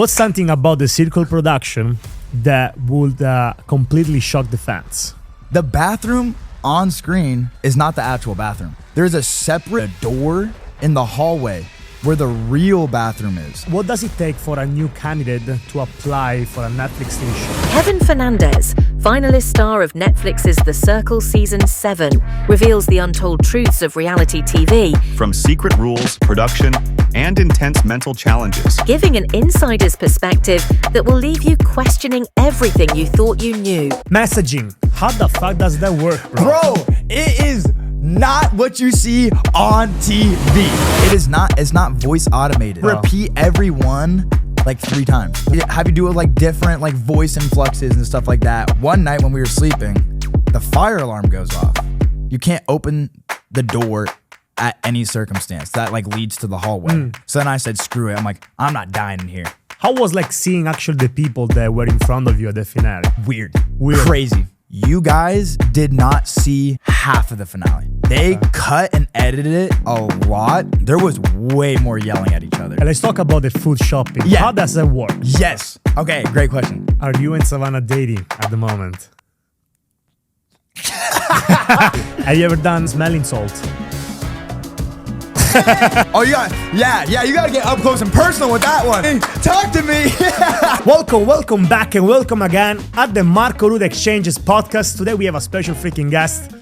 What's something about the Circle production that would completely shock the fans? The bathroom on screen is not the actual bathroom. There's a separate door in the hallway where the real bathroom is. What does it take for a new candidate to apply for a Netflix TV show? Kevin Fernandez, finalist star of Netflix's The Circle Season 7, reveals the untold truths of reality TV. From secret rules, production, and intense mental challenges. Giving an insider's perspective that will leave you questioning everything you thought you knew. Messaging. How the fuck does that work, bro? Bro, it is not what you see on TV. It's not voice automated. Bro. Repeat every one like 3 times. Have you do it like different like voice influxes and stuff like that. One night when we were sleeping, the fire alarm goes off. You can't open the door at any circumstance. That like leads to the hallway. So then I said, screw it. I'm like, I'm not dying in here. How was like seeing actually the people that were in front of you at the finale? Weird. Crazy. You guys did not see half of the finale. They cut and edited it a lot. There was way more yelling at each other. And let's talk about the food shopping. Yeah. How does that work? Yes. Okay, great question. Are you and Savannah dating at the moment? Have you ever done smelling salt? Oh, you gotta get up close and personal with that one. Hey, talk to me. Welcome back and welcome again at the Marco Rude Exchanges podcast. Today we have a special freaking guest.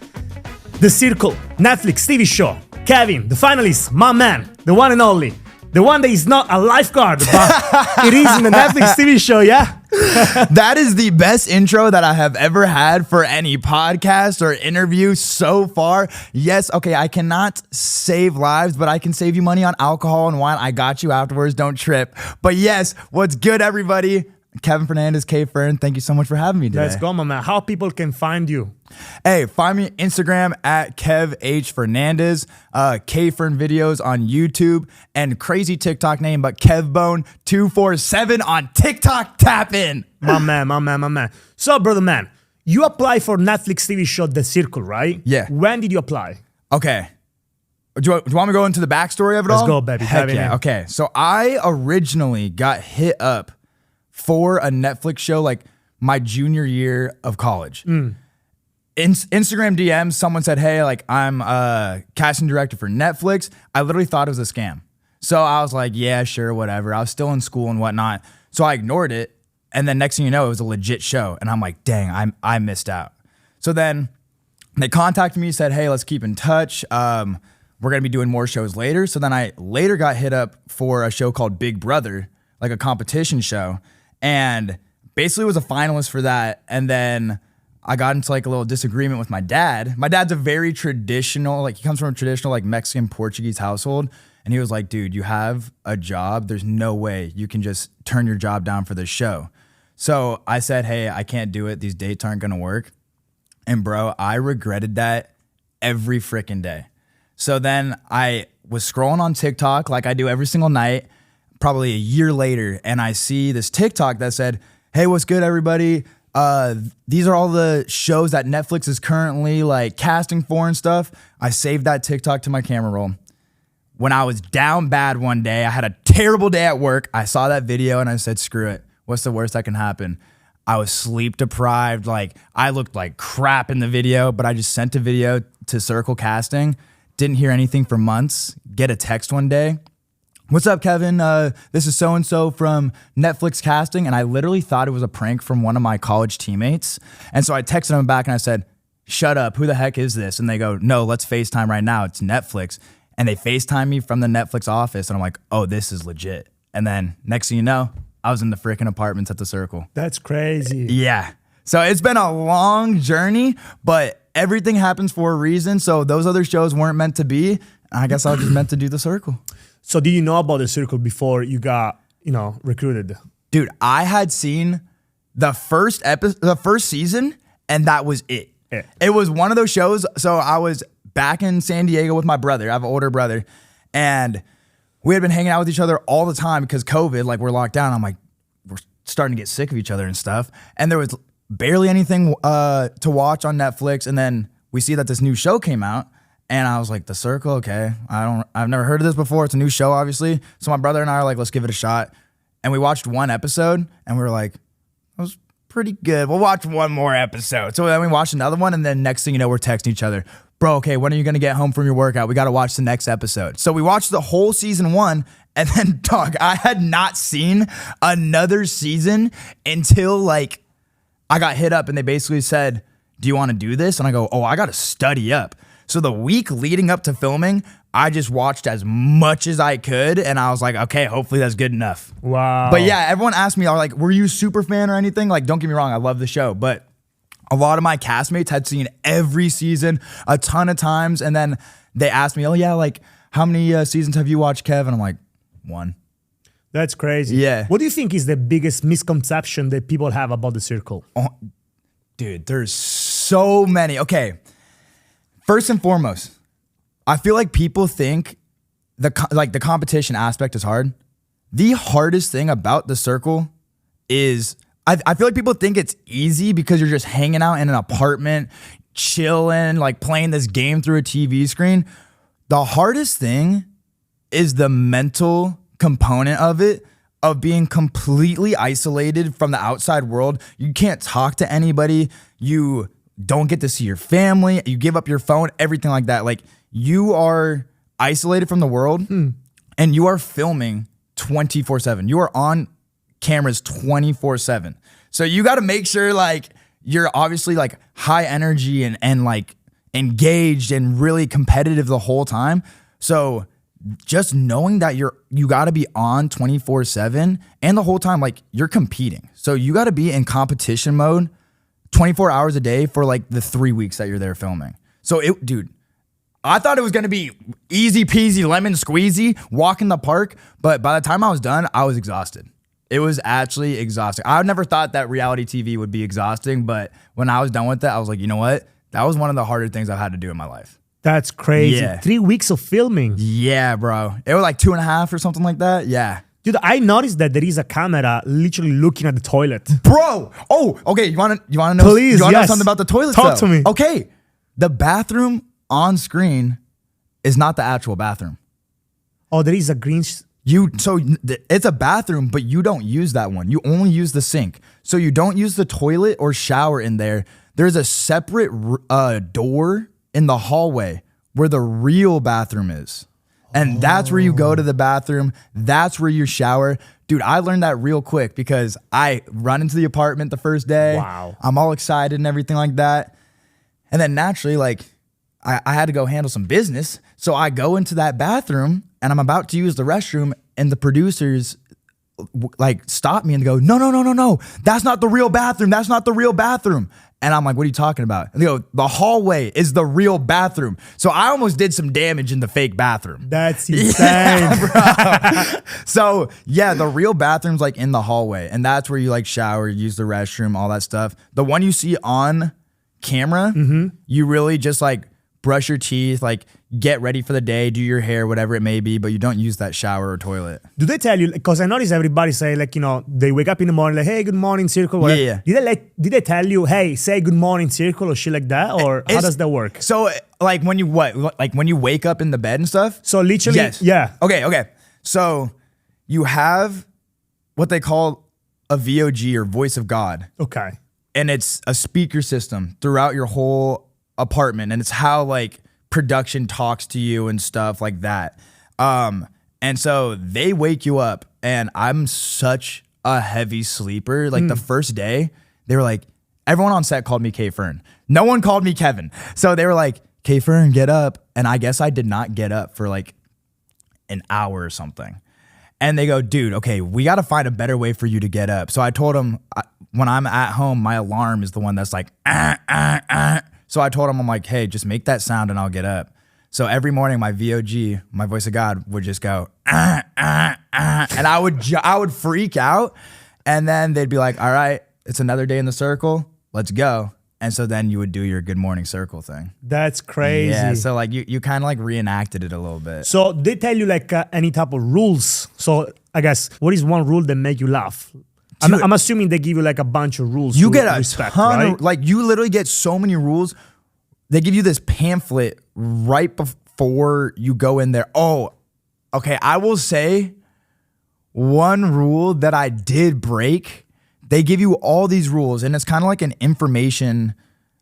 The Circle, Netflix TV show. Kevin, the finalist, my man, the one and only. The one that is not a lifeguard, but it is in the Netflix TV show, yeah? That is the best intro that I have ever had for any podcast or interview so far. Yes, okay, I cannot save lives, but I can save you money on alcohol and wine. I got you afterwards, don't trip. But yes, what's good, everybody? Kevin Fernandez, K Fern, thank you so much for having me today. Let's go, my man. How people can find you? Hey, find me on Instagram at Kev H Fernandez, K Fern videos on YouTube, and crazy TikTok name, but KevBone247 on TikTok. Tap in. My man. So, brother man, you apply for Netflix TV show The Circle, right? Yeah. When did you apply? Okay. Do you want me to go into the backstory of it all? Let's go, baby. Heck yeah. Okay. So I originally got hit up for a Netflix show like my junior year of college. Instagram DMs, someone said, hey, like I'm a casting director for Netflix. I literally thought it was a scam. So I was like, yeah, sure, whatever. I was still in school and whatnot. So I ignored it. And then next thing you know, it was a legit show. And I'm like, dang, I missed out. So then they contacted me, said, hey, let's keep in touch. We're going to be doing more shows later. So then I later got hit up for a show called Big Brother, like a competition show. And basically was a finalist for that. And then I got into like a little disagreement with my dad. My dad's a very traditional, like he comes from a traditional like Mexican Portuguese household. And he was like, dude, you have a job. There's no way you can just turn your job down for this show. So I said, hey, I can't do it. These dates aren't going to work. And bro, I regretted that every freaking day. So then I was scrolling on TikTok like I do every single night, probably a year later, and I see this TikTok that said, hey, what's good, everybody? These are all the shows that Netflix is currently like casting for and stuff. I saved that TikTok to my camera roll. When I was down bad one day, I had a terrible day at work. I saw that video and I said, screw it. What's the worst that can happen? I was sleep deprived. Like I looked like crap in the video, but I just sent a video to Circle Casting. Didn't hear anything for months. Get a text one day. What's up, Kevin? This is so-and-so from Netflix Casting. And I literally thought it was a prank from one of my college teammates. And so I texted them back and I said, shut up. Who the heck is this? And they go, no, let's FaceTime right now. It's Netflix. And they FaceTime me from the Netflix office. And I'm like, oh, this is legit. And then next thing you know, I was in the freaking apartments at the Circle. That's crazy. Yeah. So it's been a long journey, but everything happens for a reason. So those other shows weren't meant to be. I guess I was just meant to do the Circle. So did you know about the Circle before you got, recruited? Dude, I had seen the first season, and that was it. Yeah. It was one of those shows. So I was back in San Diego with my brother. I have an older brother, and we had been hanging out with each other all the time because COVID, like we're locked down. I'm like, we're starting to get sick of each other and stuff. And there was barely anything to watch on Netflix. And then we see that this new show came out. And I was like, The Circle, okay. I've never heard of this before. It's a new show, obviously. So my brother and I are like, let's give it a shot. and we watched one episode and we were like, that was pretty good. We'll watch one more episode. So then we watched another one, and then next thing you know, we're texting each other, bro, okay, when are you going to get home from your workout? We got to watch the next episode. So we watched the whole season 1, and then, dog, I had not seen another season until like I got hit up and they basically said, do you want to do this? And I go, oh, I got to study up. So the week leading up to filming, I just watched as much as I could, and I was like, okay, hopefully that's good enough. Wow. But yeah, everyone asked me, like, were you a super fan or anything? Like, don't get me wrong, I love the show, but a lot of my castmates had seen every season a ton of times, and then they asked me, oh yeah, like, how many seasons have you watched, Kev? And I'm like, 1. That's crazy. Yeah. What do you think is the biggest misconception that people have about The Circle? Oh, dude, there's so many. Okay, first and foremost, I feel like people think the competition aspect is hard. The hardest thing about The Circle is I feel like people think it's easy because you're just hanging out in an apartment, chilling, like playing this game through a TV screen. The hardest thing is the mental component of it, of being completely isolated from the outside world. You can't talk to anybody. You don't get to see your family. You give up your phone, everything like that. Like, you are isolated from the world and you are filming 24/7. You are on cameras 24/7. So you got to make sure like you're obviously like high energy and like engaged and really competitive the whole time. So just knowing that you got to be on 24/7 and the whole time, like, you're competing. So you got to be in competition mode 24 hours a day for like the 3 weeks that you're there filming. So dude, I thought it was going to be easy peasy, lemon squeezy, walk in the park. But by the time I was done, I was exhausted. It was actually exhausting. I never thought that reality TV would be exhausting. But when I was done with it, I was like, you know what? That was one of the harder things I've had to do in my life. That's crazy. Yeah. 3 weeks of filming. Yeah, bro. It was like 2.5 or something like that. Yeah. Dude, I noticed that there is a camera literally looking at the toilet. Bro. Oh, okay. You want to know? Please, you want to know yes. something about the toilet? Talk to me. Okay. The bathroom on screen is not the actual bathroom. Oh, there is a green... It's a bathroom, but you don't use that one. You only use the sink. So you don't use the toilet or shower in there. There's a separate door in the hallway where the real bathroom is. And that's where you go to the bathroom. That's where you shower. Dude, I learned that real quick because I run into the apartment the first day. Wow. I'm all excited and everything like that. And then naturally, like, I had to go handle some business. So I go into that bathroom and I'm about to use the restroom, and the producers like stop me and go, no. That's not the real bathroom. That's not the real bathroom. And I'm like, what are you talking about? And they go, the hallway is the real bathroom. So I almost did some damage in the fake bathroom. That's insane. Yeah, bro. So yeah, the real bathroom's like in the hallway, and that's where you like shower, use the restroom, all that stuff. The one you see on camera, you really just like brush your teeth, like get ready for the day, do your hair, whatever it may be, but you don't use that shower or toilet. Do they tell you, because I notice everybody say, like, you know, they wake up in the morning like, hey, good morning, Circle, whatever. Yeah. Did they tell you, hey, say good morning, Circle, or shit like that? Or how does that work? So like when you when you wake up in the bed and stuff? So literally, yes. Yeah. Okay. So you have what they call a VOG, or voice of God. Okay. And it's a speaker system throughout your whole apartment, and it's how like production talks to you and stuff like that. And so they wake you up, and I'm such a heavy sleeper. Like the first day, they were like, everyone on set called me K Fern. No one called me Kevin. So they were like, K Fern, get up. And I guess I did not get up for like an hour or something. And they go, dude, okay, we got to find a better way for you to get up. So I told them, when I'm at home, my alarm is the one that's like, So I told him, I'm like, hey, just make that sound and I'll get up. So every morning, my VOG, my voice of God, would just go, and I would freak out. And then they'd be like, all right, it's another day in the circle. Let's go. And so then you would do your good morning circle thing. That's crazy. Yeah, so like you kind of like reenacted it a little bit. So they tell you like any type of rules. So I guess, what is one rule that make you laugh? I'm assuming they give you like a bunch of rules. You get a respect, ton right? of, like, you literally get so many rules. They give you this pamphlet right before you go in there. Oh, okay. I will say one rule that I did break, they give you all these rules and it's kind of like an information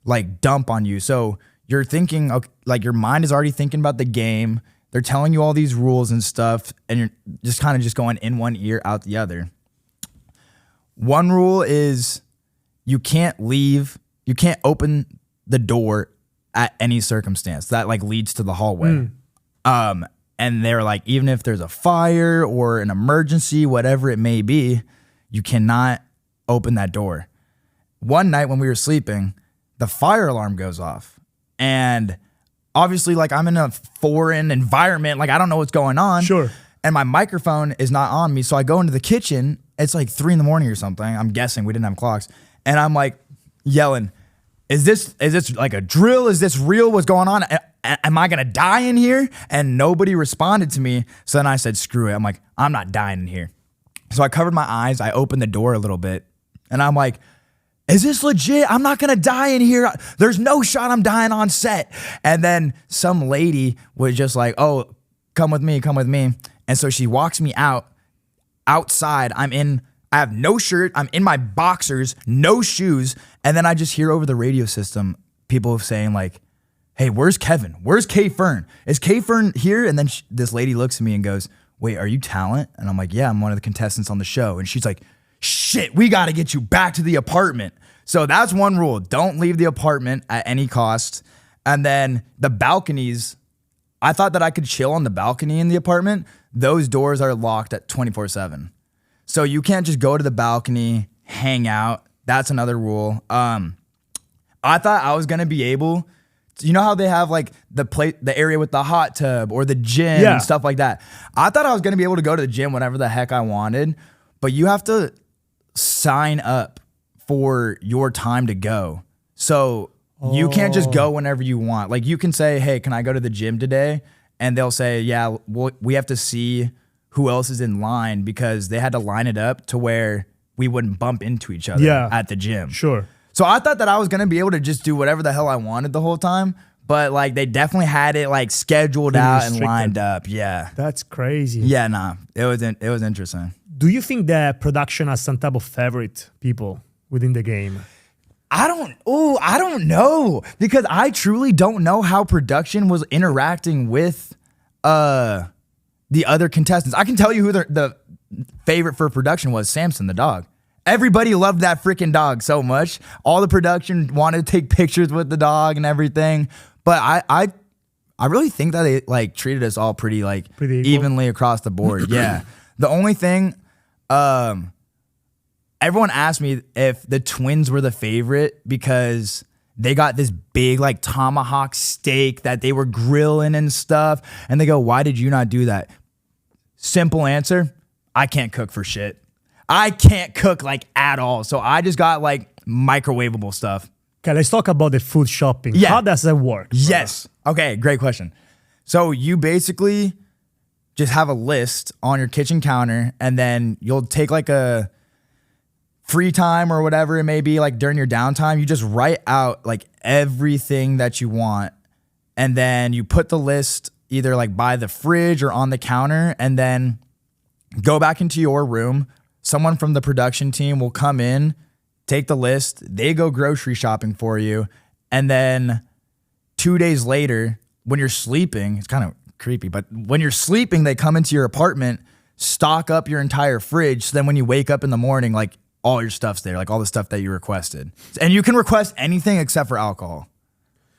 like dump on you. So you're thinking, okay, like your mind is already thinking about the game. They're telling you all these rules and stuff, and you're just kind of just going in one ear, out the other. One rule is you can't leave, you can't open the door at any circumstance. That like leads to the hallway. And they're like, even if there's a fire or an emergency, whatever it may be, you cannot open that door. One night when we were sleeping, the fire alarm goes off. And obviously, like, I'm in a foreign environment. Like, I don't know what's going on. Sure. And my microphone is not on me. So I go into the kitchen. It's like 3 a.m. or something. I'm guessing. We didn't have clocks. And I'm like yelling, is this like a drill? Is this real? What's going on? Am I going to die in here? And nobody responded to me. So then I said, screw it. I'm like, I'm not dying in here. So I covered my eyes. I opened the door a little bit. And I'm like, is this legit? I'm not going to die in here. There's no shot I'm dying on set. And then some lady was just like, oh, come with me, come with me. And so she walks me outside. I have no shirt. I'm in my boxers, no shoes. And then I just hear over the radio system, people saying like, hey, where's Kevin? Where's K Fern? Is K Fern here? And then this lady looks at me and goes, wait, are you talent? And I'm like, yeah, I'm one of the contestants on the show. And she's like, shit, we got to get you back to the apartment. So that's one rule. Don't leave the apartment at any cost. And then the balconies, I thought that I could chill on the balcony in the apartment. Those doors are locked at 24/7. So you can't just go to the balcony, hang out. That's another rule. I thought I was going to be able, you know how they have like the area with the hot tub or the gym and stuff like that. I thought I was going to be able to go to the gym whenever the heck I wanted, but you have to sign up for your time to go. So you can't just go whenever you want. Like you can say, hey, can I go to the gym today? And they'll say, yeah, we have to see who else is in line because they had to line it up to where we wouldn't bump into each other at the gym. Sure. So I thought that I was going to be able to just do whatever the hell I wanted the whole time. But like they definitely had it like scheduled out and lined up. Yeah. That's crazy. Yeah, nah. It was interesting. Do you think that production has some type of favorite people within the game? I don't know because I truly don't know how production was interacting with the other contestants. I can tell you who the favorite for production was, Samson the dog. Everybody loved that freaking dog so much. All the production wanted to take pictures with the dog and everything. But I really think that they like treated us all pretty evenly across the board. Yeah. The only thing, everyone asked me if the twins were the favorite because they got this big like tomahawk steak that they were grilling and stuff. And they go, why did you not do that? Simple answer, I can't cook for shit. I can't cook like at all. So I just got like microwavable stuff. Okay, let's talk about the food shopping. Yeah. How does that work? Yes. Okay, great question. So you basically just have a list on your kitchen counter and then you'll take like a free time or whatever it may be, like during your downtime, you just write out like everything that you want. And then you put the list either like by the fridge or on the counter and then go back into your room. Someone from the production team will come in, take the list, they go grocery shopping for you. And then 2 days later, when you're sleeping, it's kind of creepy, but when you're sleeping, they come into your apartment, stock up your entire fridge. So then when you wake up in the morning, like all your stuff's there, like all the stuff that you requested. And you can request anything except for alcohol.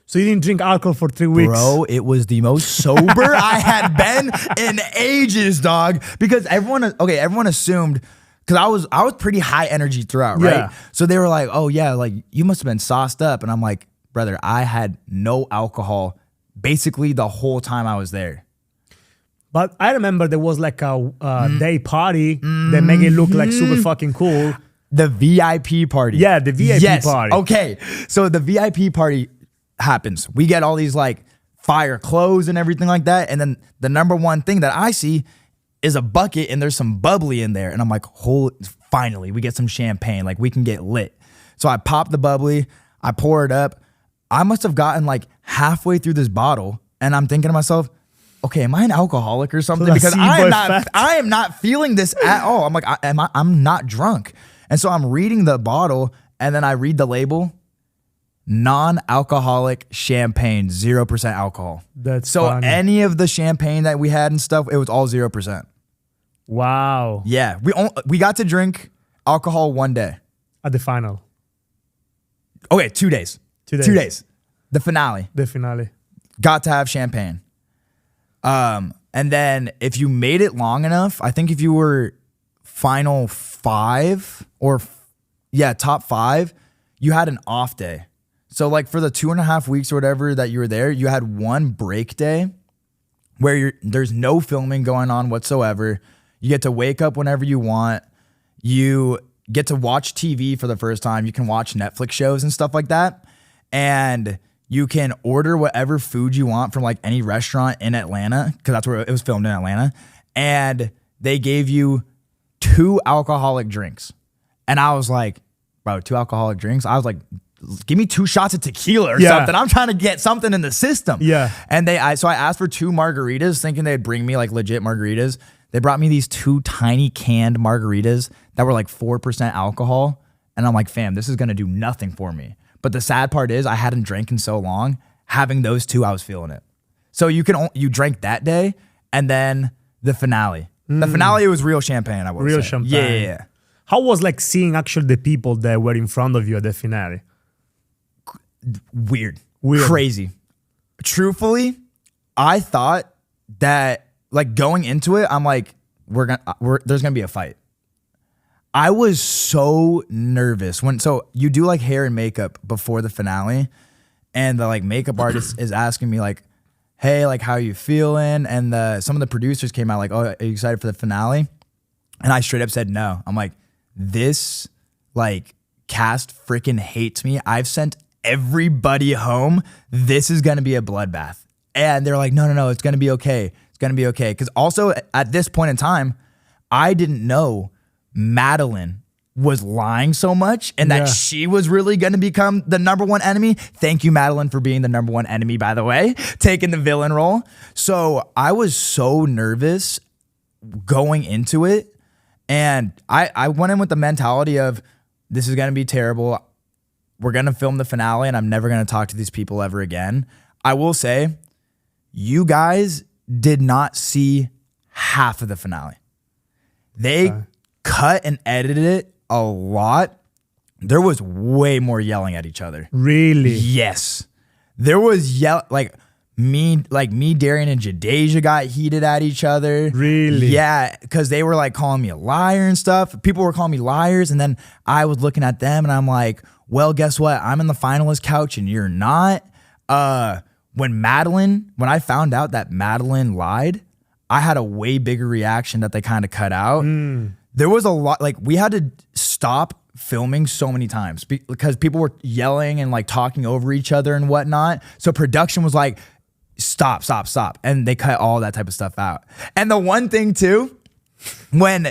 So you didn't drink alcohol for 3 weeks? Bro, it was the most sober I had been in ages, dog. Because everyone assumed, because I was pretty high energy throughout, right? Yeah. So they were like, oh yeah, like you must have been sauced up. And I'm like, brother, I had no alcohol basically the whole time I was there. But I remember there was like a day party that made it look like super fucking cool. The VIP party. Yeah, the VIP party. Okay, so the VIP party happens. We get all these like fire clothes and everything like that. And then the number one thing that I see is a bucket and there's some bubbly in there. And I'm like, finally, we get some champagne. Like we can get lit. So I pop the bubbly, I pour it up. I must have gotten like halfway through this bottle and I'm thinking to myself, okay, am I an alcoholic or something? The Because C-boy fact. I am not feeling this at all. I'm like, I'm not drunk. And so I'm reading the bottle and then I read the label, non-alcoholic champagne, 0% alcohol. That's so funny. any of the champagne that we had and stuff, it was all 0%. Wow. Yeah, we got to drink alcohol one day. At the final. Okay, 2 days. 2 days. 2 days. The finale. The finale. Got to have champagne. And then if you made it long enough, I think if you were final 5 or top 5, you had an off day. So like for the 2.5 weeks or whatever that you were there, you had one break day where there's no filming going on whatsoever. You get to wake up whenever you want. You get to watch TV for the first time. You can watch Netflix shows and stuff like that. And you can order whatever food you want from like any restaurant in Atlanta, because that's where it was filmed, in Atlanta. And they gave you 2 alcoholic drinks. And I was like, bro, 2 alcoholic drinks? I was like, give me 2 shots of tequila or something. I'm trying to get something in the system. Yeah. And so I asked for 2 margaritas, thinking they'd bring me like legit margaritas. They brought me these 2 tiny canned margaritas that were like 4% alcohol. And I'm like, fam, this is going to do nothing for me. But the sad part is I hadn't drank in so long. Having those 2, I was feeling it. So you drank that day and then the finale. The finale was real champagne, I would say. Real champagne. Yeah. How was like seeing actually the people that were in front of you at the finale? Weird. Weird. Crazy. Truthfully, I thought that like going into it, I'm like, there's gonna be a fight. I was so nervous so you do like hair and makeup before the finale, and the like makeup artist is asking me like, hey, like how you feeling? And some of the producers came out like, oh, are you excited for the finale? And I straight up said no. I'm like, this like cast freaking hates me. I've sent everybody home. This is gonna be a bloodbath. And they're like, no, it's gonna be okay. It's gonna be okay. Because also at this point in time, I didn't know Madeline was lying so much and that she was really going to become the number 1 enemy. Thank you, Madeline, for being the number 1 enemy, by the way, taking the villain role. So I was so nervous going into it. And I went in with the mentality of, this is going to be terrible. We're going to film the finale and I'm never going to talk to these people ever again. I will say, you guys did not see half of the finale. They cut and edited it a lot. There was way more yelling at each other. Really? Yes. There was me, Darian and Jadeja got heated at each other. Really? Yeah, because they were like calling me a liar and stuff. People were calling me liars, and then I was looking at them and I'm like, well, guess what? I'm in the finalist couch and you're not. When I found out that Madeline lied, I had a way bigger reaction that they kind of cut out. There was a lot, like we had to stop filming so many times because people were yelling and like talking over each other and whatnot. So production was like, stop. And they cut all that type of stuff out. And the one thing too, when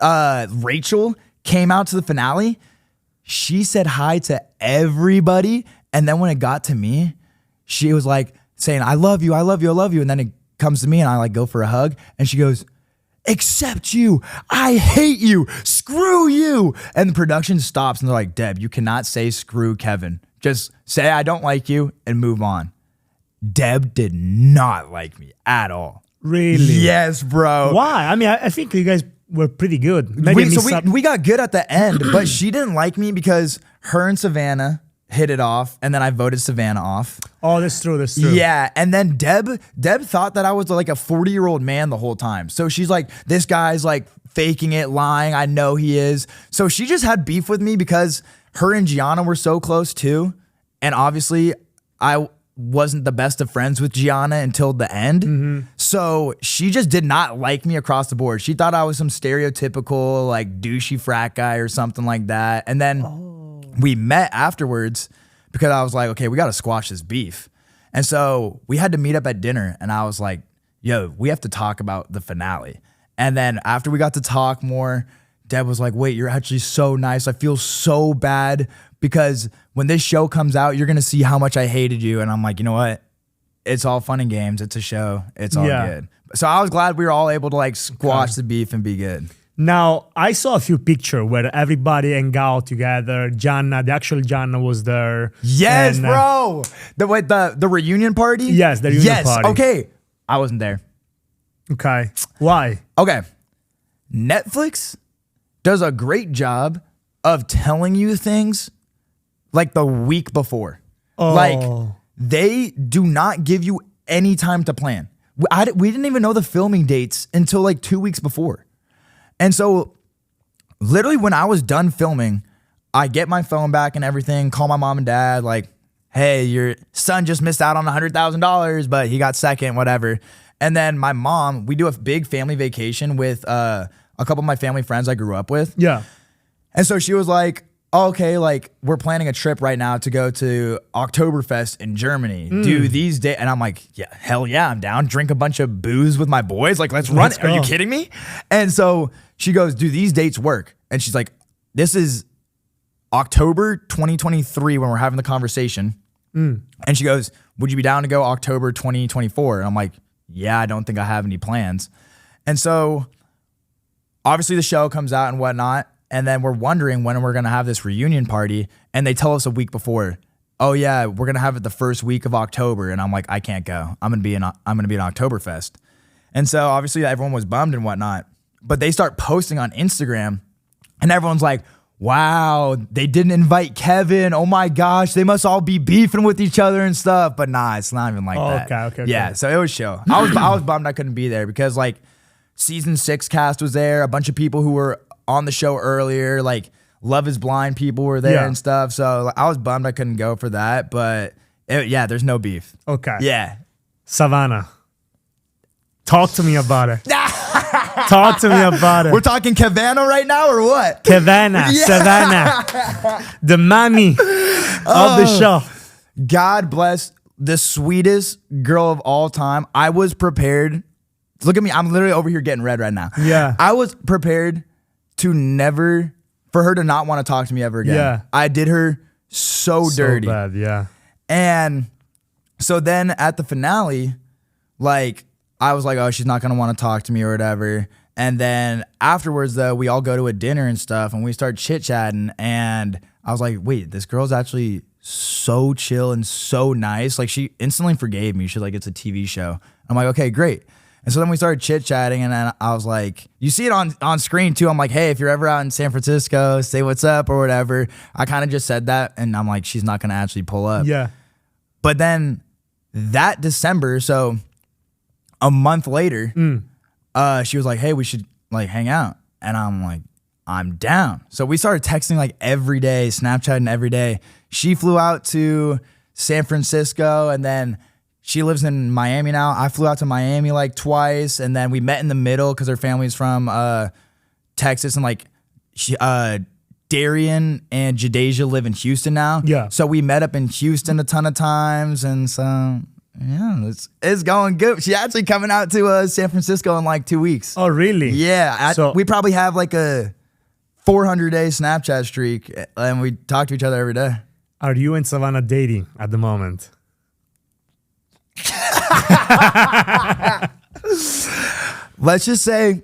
Rachel came out to the finale, she said hi to everybody. And then when it got to me, she was like saying, I love you. And then it comes to me and I like go for a hug and she goes, except you, I hate you, screw you. And the production stops and they're like, Deb, you cannot say screw Kevin. Just say I don't like you and move on. Deb did not like me at all. Really? Yes, bro. Why? I mean, I think you guys were pretty good. We got good at the end, but she didn't like me because her and Savannah hit it off, and then I voted Savannah off. Oh, that's true. Yeah, and then Deb thought that I was like a 40-year-old man the whole time. So she's like, this guy's like faking it, lying. I know he is. So she just had beef with me because her and Gianna were so close too. And obviously I wasn't the best of friends with Gianna until the end. So she just did not like me across the board. She thought I was some stereotypical like douchey frat guy or something like that. And then we met afterwards because I was like, okay, we got to squash this beef. And so we had to meet up at dinner and I was like, yo, we have to talk about the finale. And then after we got to talk more, Deb was like, wait, you're actually so nice. I feel so bad because when this show comes out, you're going to see how much I hated you. And I'm like, you know what? it's all fun and games. It's a show. It's all good. So I was glad we were all able to like squash the beef and be good. Now, I saw a few pictures where everybody hang out together. Gianna, the actual Gianna was there. Yes, and, bro. The reunion party? Yes, the reunion party. Okay. I wasn't there. Okay. Why? Okay. Netflix does a great job of telling you things like the week before. Oh. Like, they do not give you any time to plan. We didn't even know the filming dates until like 2 weeks before. And so literally when I was done filming, I get my phone back and everything, call my mom and dad, like, hey, your son just missed out on $100,000, but he got second, whatever. And then my mom, we do a big family vacation with a couple of my family friends I grew up with. Yeah. And so she was like, oh, okay, like we're planning a trip right now to go to Oktoberfest in Germany. Do these days, and I'm like, yeah, hell yeah, I'm down. Drink a bunch of booze with my boys. Like, let's run. Are you kidding me? And so she goes, do these dates work? And she's like, this is October 2023 when we're having the conversation. And she goes, would you be down to go October 2024? And I'm like, yeah, I don't think I have any plans. And so obviously the show comes out and whatnot. And then we're wondering when we're going to have this reunion party. And they tell us a week before, oh yeah, we're going to have it the first week of October. And I'm like, I can't go. I'm going to be in Oktoberfest. And so obviously everyone was bummed and whatnot. But they start posting on Instagram and everyone's like, wow, they didn't invite Kevin. Oh my gosh, they must all be beefing with each other and stuff. But nah, it's not even like that. Okay. Yeah, so it was show. I was bummed I couldn't be there because like season 6 cast was there. A bunch of people who were on the show earlier, like Love is Blind people were there and stuff. So like, I was bummed I couldn't go for that. But there's no beef. Okay. Yeah. Savannah, talk to me about it. Talk to me about it. We're talking Kavana right now or what? Kavana, Savannah, the mommy of the show. God bless the sweetest girl of all time. I was prepared. Look at me. I'm literally over here getting red right now. Yeah. I was prepared for her to not want to talk to me ever again. Yeah. I did her so dirty. So bad, yeah. And so then at the finale, like, I was like, oh, she's not going to want to talk to me or whatever. And then afterwards, though, we all go to a dinner and stuff and we start chit-chatting. And I was like, wait, this girl's actually so chill and so nice. Like, she instantly forgave me. She's like, it's a TV show. I'm like, okay, great. And so then we started chit-chatting and then I was like, you see it on screen too. I'm like, hey, if you're ever out in San Francisco, say what's up or whatever. I kind of just said that and I'm like, she's not going to actually pull up. Yeah. But then that December, so a month later, she was like, hey, we should like hang out. And I'm like, I'm down. So we started texting like every day, Snapchatting every day. She flew out to San Francisco and then she lives in Miami now. I flew out to Miami like twice. And then we met in the middle because her family's from Texas and like Darian and Jadeja live in Houston now. Yeah. So we met up in Houston a ton of times. And so yeah, it's going good. She's actually coming out to San Francisco in like 2 weeks. Oh, really? Yeah. So we probably have like a 400-day Snapchat streak and we talk to each other every day. Are you and Savannah dating at the moment? Let's just say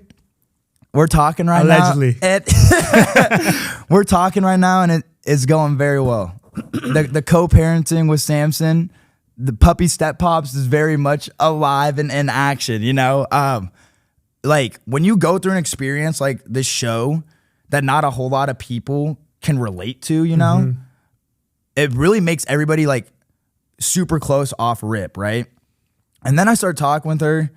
we're talking right Allegedly. now. We're talking right now and it's going very well. The co-parenting with Samson, the puppy step pops is very much alive and in action, you know? Like when you go through an experience like this show that not a whole lot of people can relate to, you know, it really makes everybody like super close off rip, right? And then I start talking with her.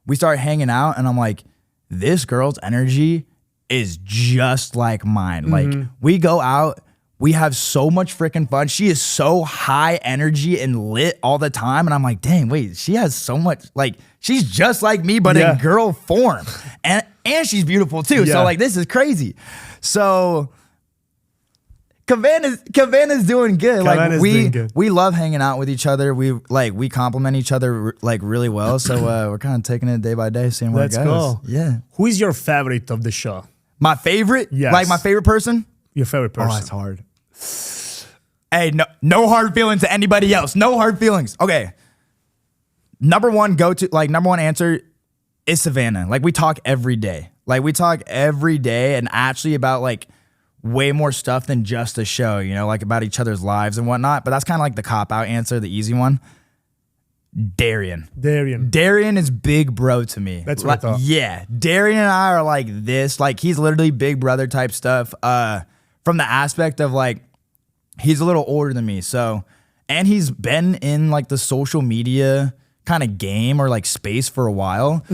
We start hanging out and I'm like, this girl's energy is just like mine. Like we go out, we have so much freaking fun. She is so high energy and lit all the time. And I'm like, dang, wait, she has so much, like, she's just like me, but in girl form. And she's beautiful too. Yeah. So like, this is crazy. So Kavana's doing good. Kavana's doing good. We love hanging out with each other. We compliment each other like really well. So we're kind of taking it day by day, seeing where Let's it goes. go. Yeah. Who is your favorite of the show? My favorite? Yes. Like my favorite person? Your favorite person? Oh, that's hard. Hey, no hard feelings to anybody else. No hard feelings. Okay. number one answer is Savannah. Like, we talk every day. And actually about like way more stuff than just a show, you know, like about each other's lives and whatnot. But that's kind of like the cop-out answer, the easy one. Darian is big bro to me. That's what I thought. Yeah, Darian and I are like this. Like, he's literally big brother type stuff. From the aspect of like, he's a little older than me, so, and he's been in like the social media kind of game or like space for a while.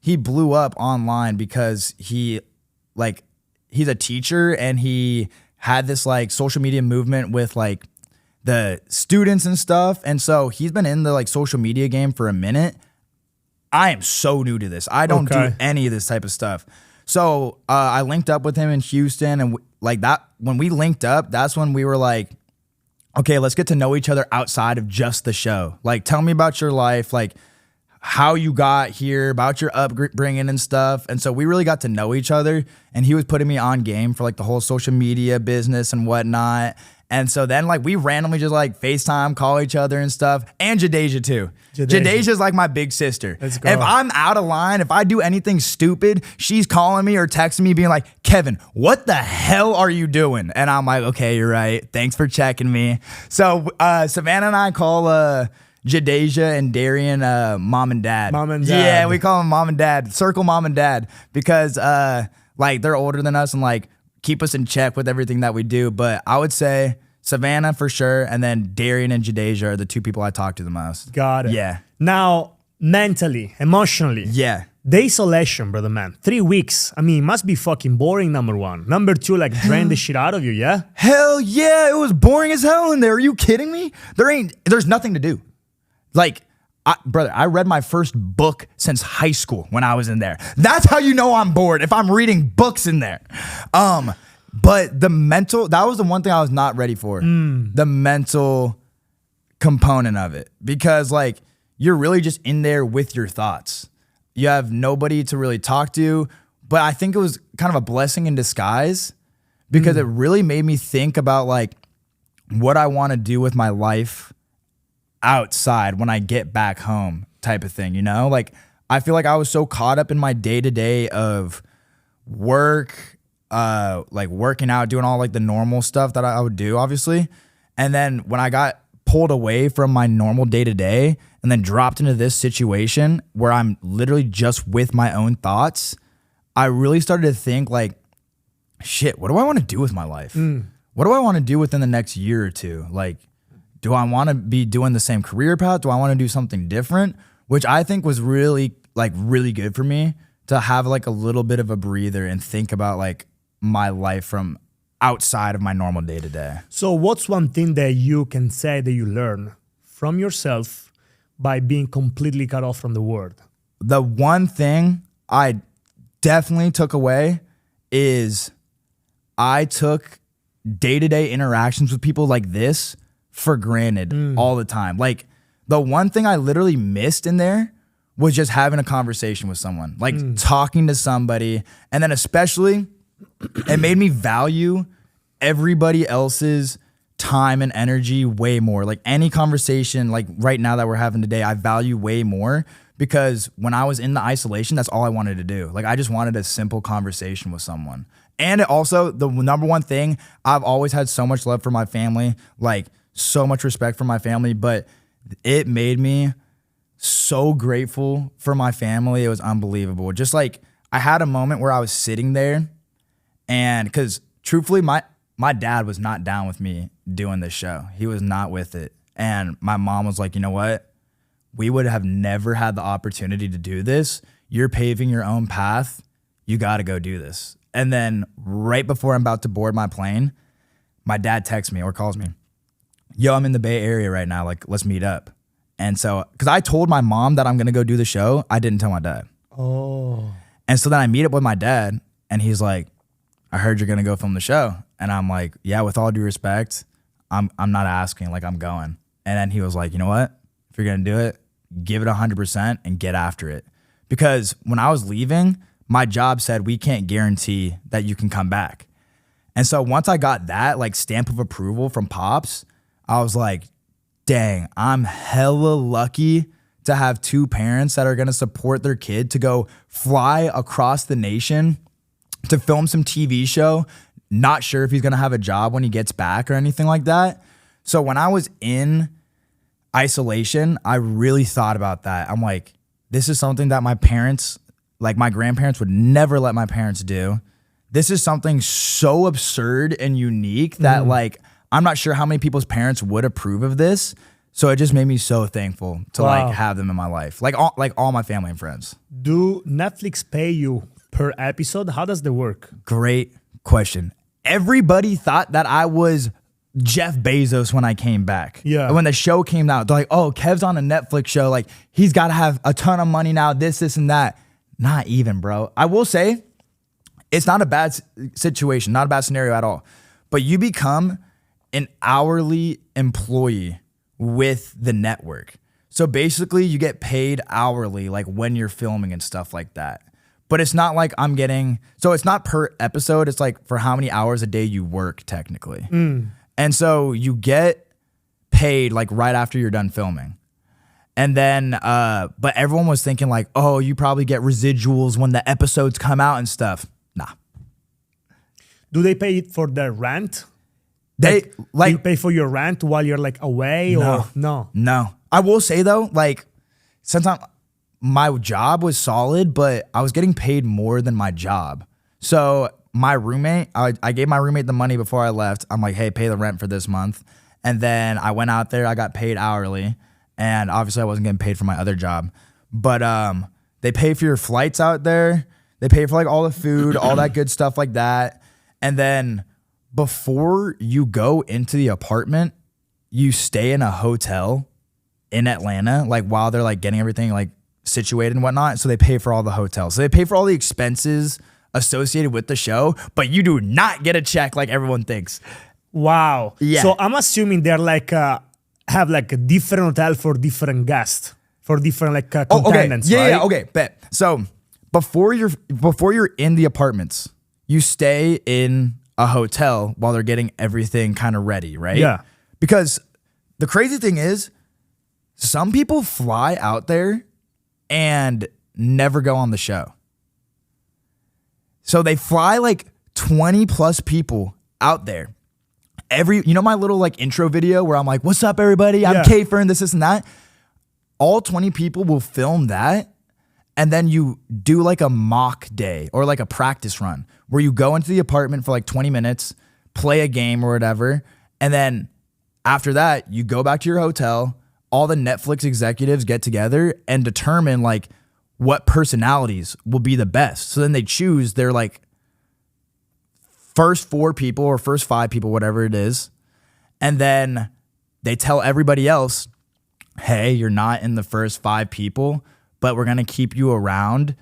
He blew up online because he's a teacher, and he had this like social media movement with like the students and stuff. And so he's been in the like social media game for a minute. I am so new to this. I don't do any of this type of stuff. So I linked up with him in Houston, and when we linked up, that's when we were like, okay, let's get to know each other outside of just the show. Like, tell me about your life, like how you got here, about your upbringing and stuff. And so we really got to know each other, and he was putting me on game for like the whole social media business and whatnot. And so then like we randomly just like FaceTime, call each other and stuff. And Jadeja too. Jadeja's like my big sister. If I'm out of line, if I do anything stupid, she's calling me or texting me being like, Kevin, what the hell are you doing? And I'm like, okay, you're right. Thanks for checking me. So Savannah and I call Jadeja and Darian mom and dad. Mom and dad. Yeah, we call them mom and dad. Circle mom and dad, because like they're older than us and like keep us in check with everything that we do. But I would say Savannah for sure, and then Darian and Jadeja are the two people I talk to the most. Got it. Yeah. Now, mentally, emotionally. Yeah. The isolation, brother man. 3 weeks. I mean, it must be fucking boring, number one. Number two, like drain the shit out of you, yeah? Hell yeah, it was boring as hell in there. Are you kidding me? There's nothing to do. Like, brother, I read my first book since high school when I was in there. That's how you know I'm bored, if I'm reading books in there. But that was the one thing I was not ready for. The mental component of it. Because like, you're really just in there with your thoughts. You have nobody to really talk to. But I think it was kind of a blessing in disguise, because it really made me think about like what I want to do with my life outside when I get back home type of thing, you know? Like, I feel like I was so caught up in my day-to-day of work, like working out, doing all like the normal stuff that I would do, obviously. And then when I got pulled away from my normal day-to-day and then dropped into this situation where I'm literally just with my own thoughts, I really started to think like, shit, what do I want to do with my life? What do I want to do within the next year or two? Like, do I want to be doing the same career path? Do I want to do something different? Which I think was really good for me to have like a little bit of a breather and think about like my life from outside of my normal day to day. So what's one thing that you can say that you learn from yourself by being completely cut off from the world? The one thing I definitely took away is I took day-to-day interactions with people like this for granted all the time. Like, the one thing I literally missed in there was just having a conversation with someone, like talking to somebody. And then especially, it made me value everybody else's time and energy way more. Like, any conversation, like right now that we're having today, I value way more, because when I was in the isolation, that's all I wanted to do. Like, I just wanted a simple conversation with someone. And also, the number one thing, I've always had so much love for my family, like so much respect for my family, but it made me so grateful for my family. It was unbelievable. Just like, I had a moment where I was sitting there, and because truthfully, my dad was not down with me doing this show. He was not with it. And my mom was like, you know what? We would have never had the opportunity to do this. You're paving your own path. You got to go do this. And then right before I'm about to board my plane, my dad texts me or calls me. Yo, I'm in the Bay Area right now. Like, let's meet up. And so, because I told my mom that I'm going to go do the show, I didn't tell my dad. Oh. And so then I meet up with my dad, and he's like, I heard you're going to go film the show. And I'm like, yeah, with all due respect, I'm not asking, like, I'm going. And then he was like, you know what? If you're going to do it, give it 100% and get after it. Because when I was leaving, my job said we can't guarantee that you can come back. And so once I got that like stamp of approval from Pops, I was like, dang, I'm hella lucky to have two parents that are going to support their kid to go fly across the nation to film some TV show. Not sure if he's going to have a job when he gets back or anything like that. So when I was in isolation, I really thought about that. I'm like, this is something that my parents, like my grandparents, would never let my parents do. This is something so absurd and unique that like, I'm not sure how many people's parents would approve of this. So it just made me so thankful to like have them in my life. Like all my family and friends. Do Netflix pay you per episode? How does that work? Great question. Everybody thought that I was Jeff Bezos when I came back. Yeah. When the show came out, they're like, oh, Kev's on a Netflix show. Like, he's got to have a ton of money now, this, and that. Not even, bro. I will say, it's not a bad situation, not a bad scenario at all. But you become an hourly employee with the network. So basically, you get paid hourly, like when you're filming and stuff like that. But it's not like I'm getting, so it's not per episode. It's like for how many hours a day you work, technically. And so you get paid like right after you're done filming. And then, but everyone was thinking like, oh, you probably get residuals when the episodes come out and stuff. Nah. Do they pay for the rent? They like you pay for your rent while you're like away or no? No. I will say though, like sometimes my job was solid, but I was getting paid more than my job. So my roommate, I gave my roommate the money before I left. I'm like, hey, pay the rent for this month. And then I went out there, I got paid hourly. And obviously I wasn't getting paid for my other job. But they pay for your flights out there. They pay for like all the food, all that good stuff like that. And then before you go into the apartment, you stay in a hotel in Atlanta, like while they're like getting everything like situated and whatnot. So they pay for all the hotels. So they pay for all the expenses associated with the show, but you do not get a check like everyone thinks. Wow. Yeah. So I'm assuming they're like have like a different hotel for different guests, for different like contestants, okay. right? Yeah, okay, bet. So before you're in the apartments, you stay in a hotel while they're getting everything kind of ready, right? Yeah. Because the crazy thing is, some people fly out there and never go on the show. So they fly like 20 plus people out there. You know my little like intro video where I'm like, what's up everybody? I'm Kevin Fernandez, this and that. All 20 people will film that. And then you do like a mock day or like a practice run where you go into the apartment for like 20 minutes, play a game or whatever. And then after that, you go back to your hotel. All the Netflix executives get together and determine like what personalities will be the best. So then they choose their like first 4 people or first 5 people, whatever it is. And then they tell everybody else, hey, you're not in the first 5 people, but we're going to keep you around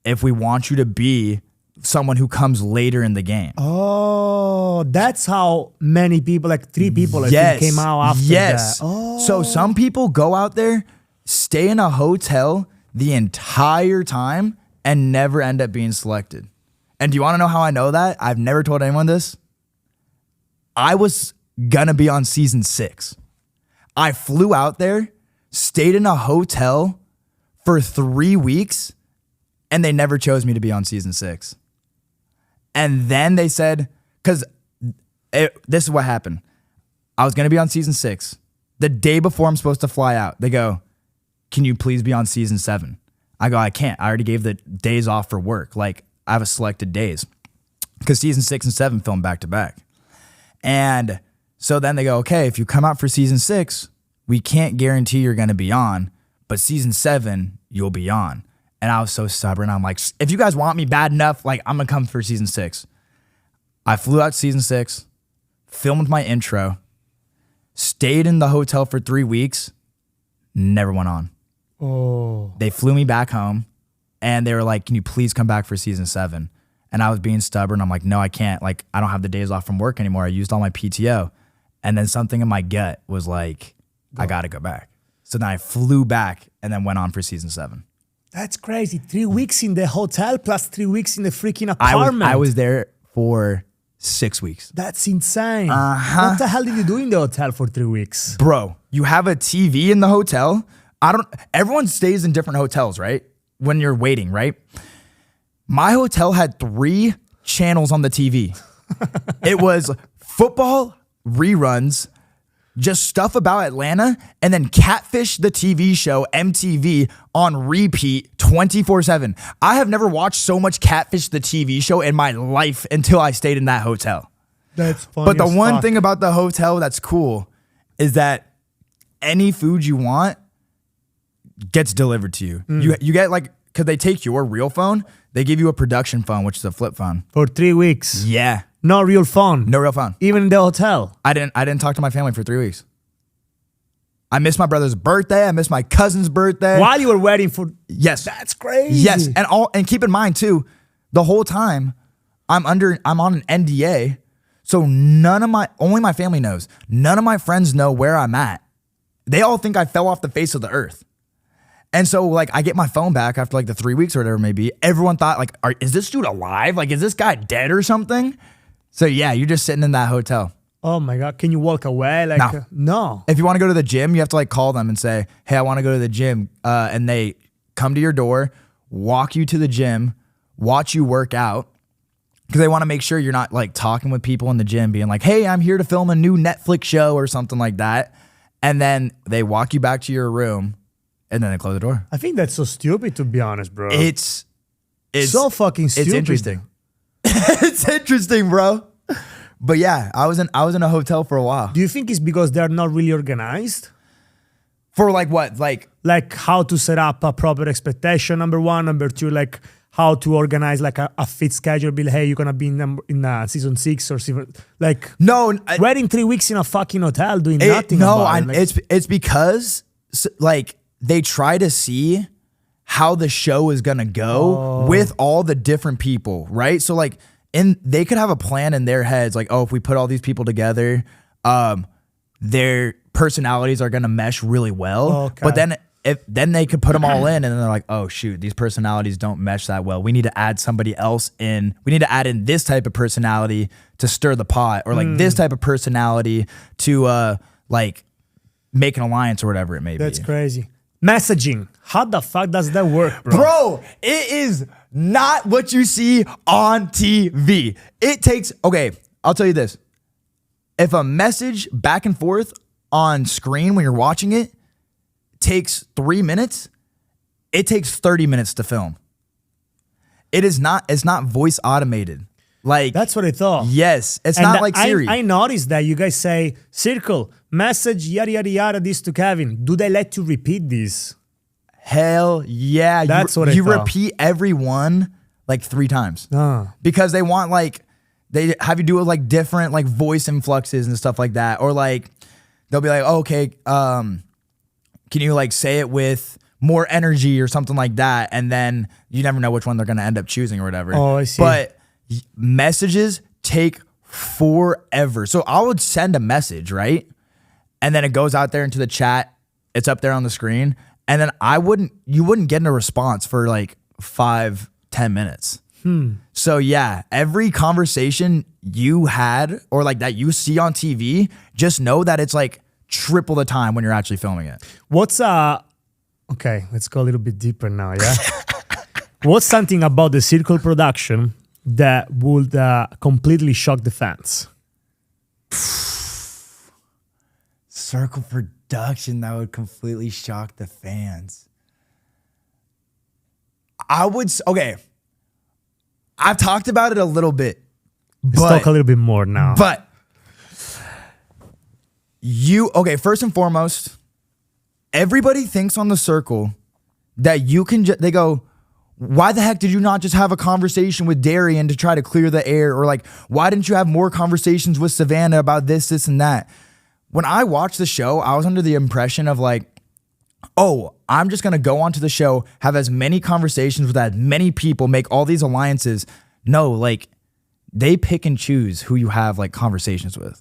if we want you to be someone who comes later in the game. Oh, that's how many people, like 3 people, I think, came out after that. Oh. So some people go out there, stay in a hotel the entire time, and never end up being selected. And do you want to know how I know that? I've never told anyone this. I was going to be on season 6. I flew out there, stayed in a hotel for 3 weeks, and they never chose me to be on season 6. And then they said, because this is what happened. I was going to be on season 6. The day before I'm supposed to fly out, they go, can you please be on season 7? I go, I can't. I already gave the days off for work. Like, I have a selected days because season 6 and 7 film back to back. And so then they go, okay, if you come out for season 6, we can't guarantee you're going to be on, but season 7, you'll be on. And I was so stubborn. I'm like, if you guys want me bad enough, like I'm going to come for season 6. I flew out season 6, filmed my intro, stayed in the hotel for 3 weeks, never went on. Oh. They flew me back home and they were like, can you please come back for season 7? And I was being stubborn. I'm like, no, I can't. Like, I don't have the days off from work anymore. I used all my PTO. And then something in my gut was like, I got to go back. So then I flew back and then went on for season 7. That's crazy. 3 weeks in the hotel plus 3 weeks in the freaking apartment. I was there for 6 weeks. That's insane. Uh-huh. What the hell did you do in the hotel for 3 weeks? Bro, you have a TV in the hotel. Everyone stays in different hotels, right? When you're waiting, right? My hotel had 3 channels on the TV. It was football reruns, just stuff about Atlanta, and then Catfish, the TV show, MTV, on repeat 24/7. I have never watched so much Catfish, the TV show, in my life until I stayed in that hotel. That's funny. But the one thing about the hotel that's cool is that any food you want gets delivered to you. You get like, because they take your real phone, they give you a production phone, which is a flip phone. For 3 weeks. Yeah. No real phone. No real phone. Even in the hotel. I didn't talk to my family for 3 weeks. I missed my brother's birthday. I missed my cousin's birthday. While you were waiting for... Yes. That's crazy. Yes. And keep in mind too, the whole time I'm on an NDA. So only my family knows. None of my friends know where I'm at. They all think I fell off the face of the earth. And so like I get my phone back after like the 3 weeks or whatever it may be. Everyone thought like, is this dude alive? Like, is this guy dead or something? So yeah, you're just sitting in that hotel. Oh my God. Can you walk away? Like, no. If you want to go to the gym, you have to like call them and say, hey, I want to go to the gym. And they come to your door, walk you to the gym, watch you work out. Because they want to make sure you're not like talking with people in the gym being like, hey, I'm here to film a new Netflix show or something like that. And then they walk you back to your room and then they close the door. I think that's so stupid, to be honest, bro. It's so fucking stupid. It's interesting. It's interesting, bro. But yeah, I was in a hotel for a while. Do you think it's because they're not really organized? For like what? Like how to set up a proper expectation, number one. Number two, like how to organize like a fit schedule. Be like, hey, you're gonna be in season 6 or season like waiting 3 weeks in a fucking hotel doing nothing. It's because like they try to see how the show is gonna go with all the different people, right? So like they could have a plan in their heads, like, oh, if we put all these people together, their personalities are gonna mesh really well. Okay. But then they could put them all in, and then they're like, oh shoot, these personalities don't mesh that well. We need to add somebody else in. We need to add in this type of personality to stir the pot, or like this type of personality to like make an alliance or whatever it may be. That's crazy. Messaging. How the fuck does that work, bro? Bro, it is not what you see on TV. It takes, okay, I'll tell you this. If a message back and forth on screen when you're watching it takes 3 minutes, it takes 30 minutes to film. It's not voice automated. Like that's what I thought. Yes, it's not like Siri. I noticed that you guys say circle, message, yada yada yada, this to Kevin. Do they let you repeat this? Hell yeah. That's what I thought. You repeat every one like 3 times. Because they want like, they have you do it like different like voice influxes and stuff like that. Or like, they'll be like, oh, okay, can you like say it with more energy or something like that? And then you never know which one they're going to end up choosing or whatever. Oh, I see. But messages take forever. So I would send a message, right? And then it goes out there into the chat. It's up there on the screen. And then you wouldn't get a response for like 5-10 minutes. So yeah, every conversation you had or like that you see on TV, just know that it's like triple the time when you're actually filming it. Okay, let's go a little bit deeper now, yeah? What's something about the Circle production that would completely shock the fans? Circle production that would completely shock the fans. Okay. I've talked about it a little bit. Let's talk a little bit more now. But first and foremost, everybody thinks on the Circle that you can they go, why the heck did you not just have a conversation with Darian to try to clear the air? Or like, why didn't you have more conversations with Savannah about this, and that? When I watched the show, I was under the impression of like, oh, I'm just going to go onto the show, have as many conversations with as many people, make all these alliances. No, like they pick and choose who you have like conversations with.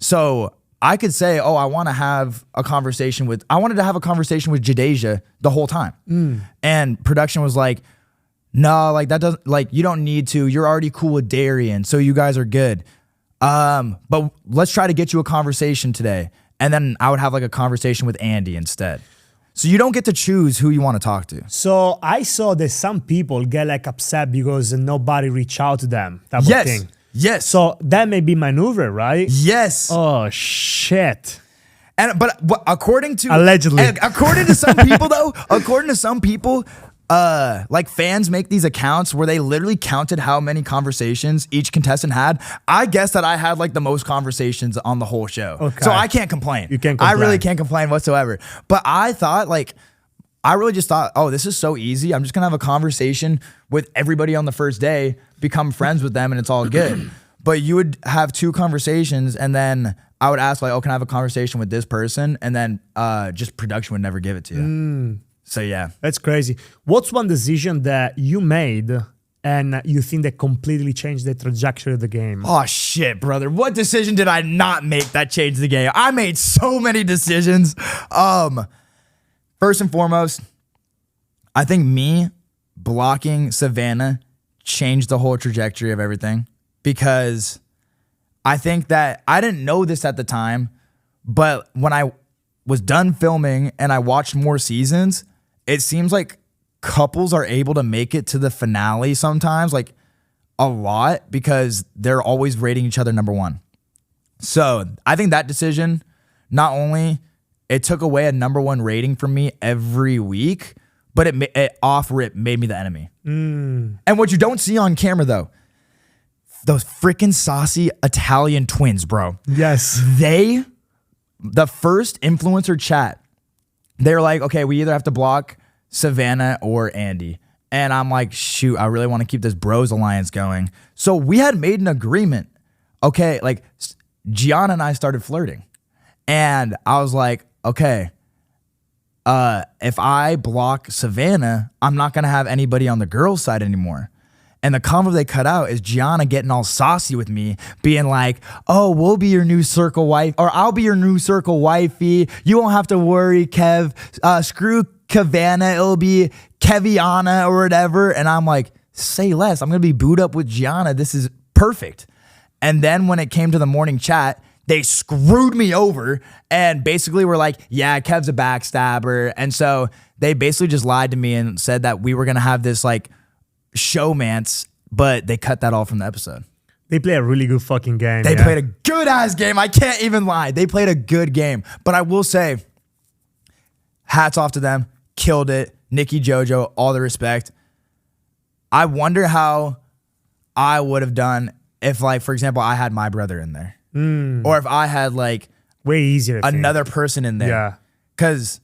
So I could say, oh, I wanted to have a conversation with Jadeja the whole time. And production was like, no, like that doesn't, like you don't need to. You're already cool with Darian, so you guys are good. But let's try to get you a conversation today. And then I would have like a conversation with Andy instead. So you don't get to choose who you want to talk to. So I saw that some people get like upset because nobody reach out to them. Type of thing. Yes. So that may be maneuver, right? Yes. Oh shit. But according to allegedly, according to some people though, according to some people, like fans make these accounts where they literally counted how many conversations each contestant had. I guess that I had like the most conversations on the whole show. Okay. So I can't complain. You can't complain. I really can't complain whatsoever. But I thought I really just thought, oh, this is so easy. I'm just gonna have a conversation with everybody on the first day, become friends with them, and it's all good. But you would have 2 conversations, and then I would ask like, oh, can I have a conversation with this person? And then just production would never give it to you. So yeah. That's crazy. What's one decision that you made and you think that completely changed the trajectory of the game? Oh shit, brother. What decision did I not make that changed the game? I made so many decisions. First and foremost, I think me blocking Savannah changed the whole trajectory of everything, because I think that I didn't know this at the time, but when I was done filming and I watched more seasons, it seems like couples are able to make it to the finale sometimes, like a lot, because they're always rating each other number 1. So I think that decision, not only it took away a number 1 rating from me every week, but it off rip made me the enemy. And what you don't see on camera though, those freaking saucy Italian twins, bro. Yes. The first influencer chat, they're like, okay, we either have to block Savannah or Andy. And I'm like, shoot, I really want to keep this bros alliance going. So we had made an agreement. Okay, like Gianna and I started flirting. And I was like, okay, if I block Savannah, I'm not going to have anybody on the girls' side anymore. And the convo they cut out is Gianna getting all saucy with me, being like, oh, we'll be your new circle wife, or I'll be your new circle wifey. You won't have to worry, Kev. Screw Kavanna. It'll be Keviana or whatever. And I'm like, say less. I'm going to be booed up with Gianna. This is perfect. And then when it came to the morning chat, they screwed me over and basically were like, yeah, Kev's a backstabber. And so they basically just lied to me and said that we were going to have this like showmance, but they cut that all from the episode. They play a really good fucking game. They played a good ass game. I can't even lie. They played a good game. But I will say, hats off to them. Killed it. Nikki, JoJo, all the respect. I wonder how I would have done if, like, for example, I had my brother in there. Or if I had like way easier another person in there. Yeah. Because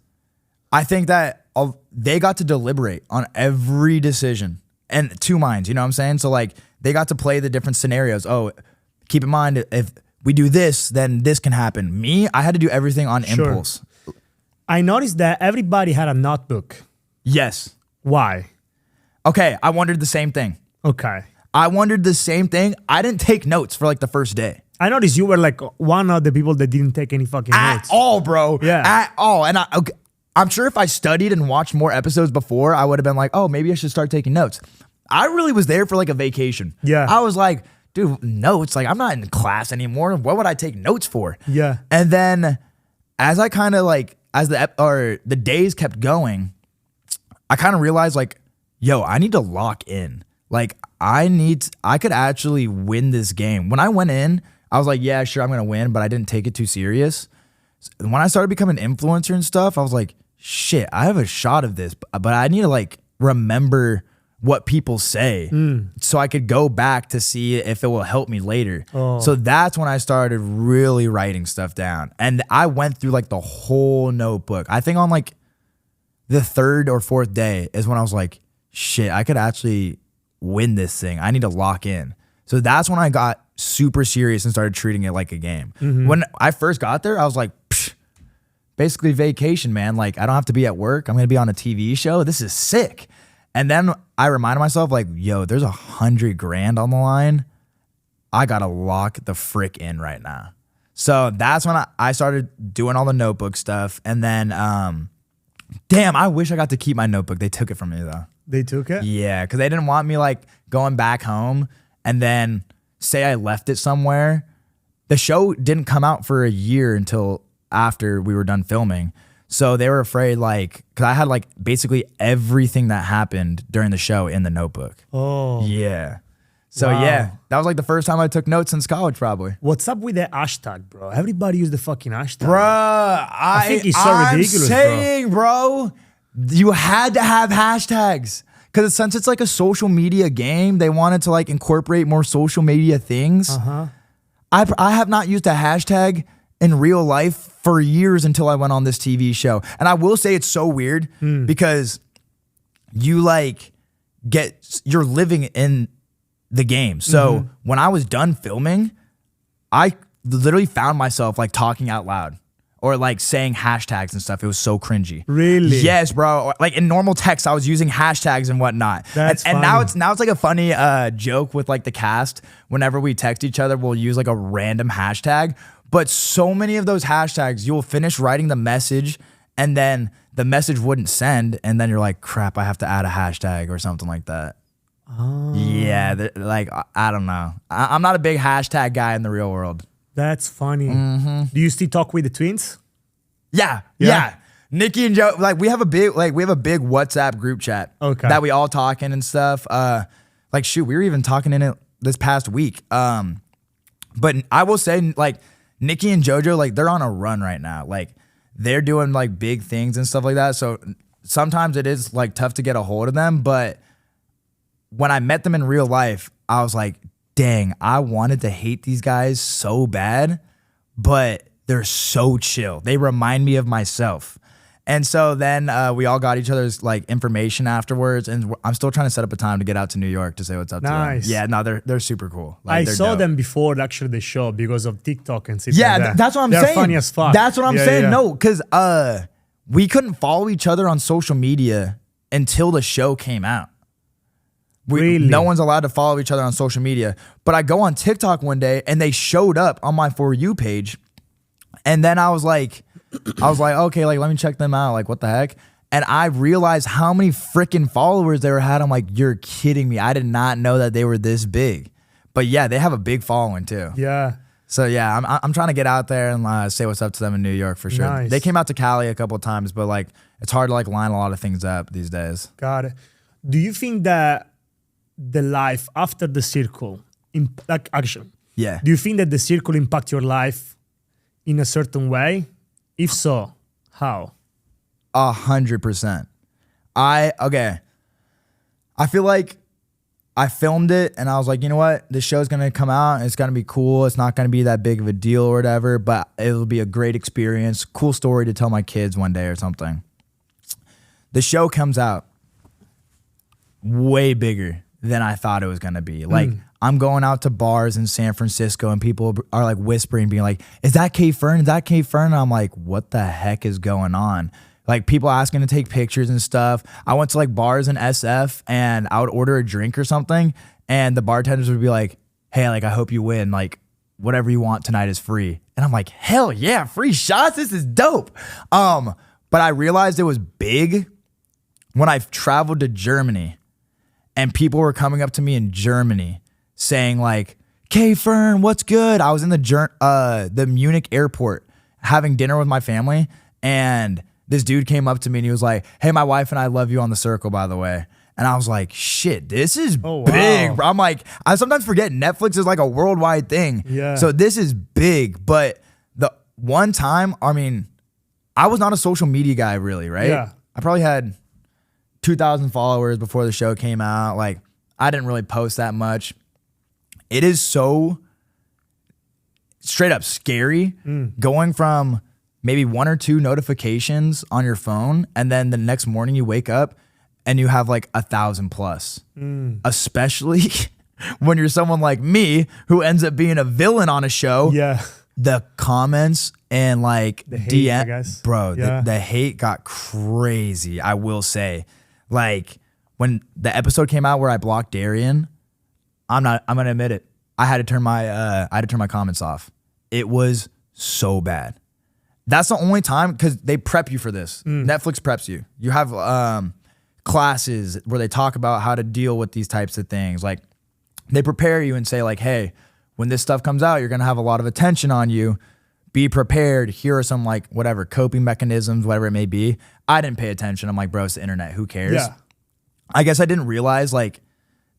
I think that they got to deliberate on every decision. And 2 minds, you know what I'm saying? So like they got to play the different scenarios. Oh, keep in mind, if we do this, then this can happen. Me, I had to do everything on impulse. I noticed that everybody had a notebook. Yes. Why? Okay, I wondered the same thing. Okay. I wondered the same thing. I didn't take notes for like the first day. I noticed you were like one of the people that didn't take any fucking notes. At all, bro. Yeah. At all. And I'm sure if I studied and watched more episodes before, I would have been like, oh, maybe I should start taking notes. I really was there for like a vacation. Yeah. I was like, dude, notes, like I'm not in class anymore. What would I take notes for? Yeah. And then as I kind of like, as the days kept going, I kind of realized like, yo, I need to lock in. Like I could actually win this game. When I went in, I was like, yeah, sure, I'm going to win, but I didn't take it too serious. When I started becoming an influencer and stuff, I was like, shit, I have a shot of this, but I need to like remember what people say so I could go back to see if it will help me later. So that's when I started really writing stuff down. And I went through like the whole notebook. I think on like the 3rd or 4th day is when I was like, shit, I could actually win this thing. I need to lock in. So that's when I got super serious and started treating it like a game. When I first got there, I was like, basically vacation, man. Like I don't have to be at work. I'm going to be on a TV show. This is sick. And then I reminded myself like, yo, there's $100,000 on the line. I got to lock the frick in right now. So that's when I started doing all the notebook stuff. And then, damn, I wish I got to keep my notebook. They took it from me though. They took it? Yeah, because they didn't want me like going back home and then say I left it somewhere. The show didn't come out for a year until after we were done filming. So they were afraid, like, because I had like basically everything that happened during the show in the notebook. Oh. Yeah. So Wow. yeah, that was like the first time I took notes since college, probably. What's up with the hashtag, bro? Everybody use the fucking hashtag. Bruh, I think it's so ridiculous, bro. I'm saying, bro, you had to have hashtags. Because since it's like a social media game, they wanted to like incorporate more social media things. Uh-huh. I have not used a hashtag in real life for years until I went on this TV show. And I will say it's so weird because you like you're living in the game. So when I was done filming, I literally found myself like talking out loud or like saying hashtags and stuff. It was so cringy. Really? Yes, bro. Like in normal text, I was using hashtags and whatnot. That's and funny. now it's like a funny joke with like the cast. Whenever we text each other, we'll use like a random hashtag. But so many of those hashtags, you'll finish writing the message and then the message wouldn't send. And then you're like, crap, I have to add a hashtag or something like that. Oh. Yeah, like, I don't know. I'm not a big hashtag guy in the real world. That's funny. Do you still talk with the twins? Yeah. Nikki and Joe, like we have a big WhatsApp group chat that we all talk in and stuff. Like shoot, we were even talking in it this past week. But I will say like Nikki and JoJo, like they're on a run right now. Like they're doing like big things and stuff like that. So sometimes it is like tough to get a hold of them. But when I met them in real life, I was like, dang, I wanted to hate these guys so bad, but they're so chill. They remind me of myself. And so then we all got each other's like information afterwards, and I'm still trying to set up a time to get out to New York to say what's up to them. Nice. Yeah, no, they're super cool. Like, I they're saw dope. them before actually the show because of TikTok and stuff Yeah, like that. that's what I'm They're saying. funny as fuck. That's what I'm saying. Yeah. No, because we couldn't follow each other on social media until the show came out. Really? No one's allowed to follow each other on social media. But I go on TikTok one day and they showed up on my For You page. And then I was like, okay, like let me check them out. Like, what the heck? And I realized how many freaking followers they had. I'm like, you're kidding me. I did not know that they were this big. But yeah, they have a big following too. Yeah. So yeah, I'm trying to get out there and say what's up to them in New York for sure. Nice. They came out to Cali a couple of times, but like it's hard to like line a lot of things up these days. Got it. Do you think that the life after the circle, like action, Yeah. do you think that the circle impact your life in a certain way? If so, how? 100%. I feel like I filmed it and I was like, you know what? This show's going to come out and it's going to be cool. It's not going to be that big of a deal or whatever, but it'll be a great experience, cool story to tell my kids one day or something. The show comes out way bigger than I thought it was going to be. Like, I'm going out to bars in San Francisco and people are like whispering, being like, is that K Fern? Is that K Fern? And I'm like, what the heck is going on? Like people asking to take pictures and stuff. I went to like bars in SF and I would order a drink or something and the bartenders would be like, hey, like I hope you win. Like whatever you want tonight is free. And I'm like, hell yeah, free shots. This is dope. But I realized it was big when I traveled to Germany and people were coming up to me in Germany saying like, K Fern, what's good? I was in the Munich airport having dinner with my family and this dude came up to me and he was like, hey, my wife and I love you on the circle, by the way. And I was like, shit, this is big, bro. I'm like, I sometimes forget Netflix is like a worldwide thing. Yeah. So this is big. But the one time, I mean, I was not a social media guy really, right? Yeah. I probably had 2,000 followers before the show came out. Like, I didn't really post that much. It is so straight up scary going from maybe 1 or 2 notifications on your phone, and then the next morning you wake up and you have like 1,000 plus. Especially when you're someone like me who ends up being a villain on a show. Yeah. The comments and like The hate, DM, I guess. bro, Yeah. the hate got crazy. I will say, like when the episode came out where I blocked Darian, I'm gonna admit it. I had to turn my comments off. It was so bad. That's the only time because they prep you for this. Netflix preps you. You have classes where they talk about how to deal with these types of things. Like they prepare you and say like, hey, when this stuff comes out, you're going to have a lot of attention on you. Be prepared. Here are some like whatever coping mechanisms, whatever it may be. I didn't pay attention. I'm like, bro, it's the internet. Who cares? Yeah. I guess I didn't realize like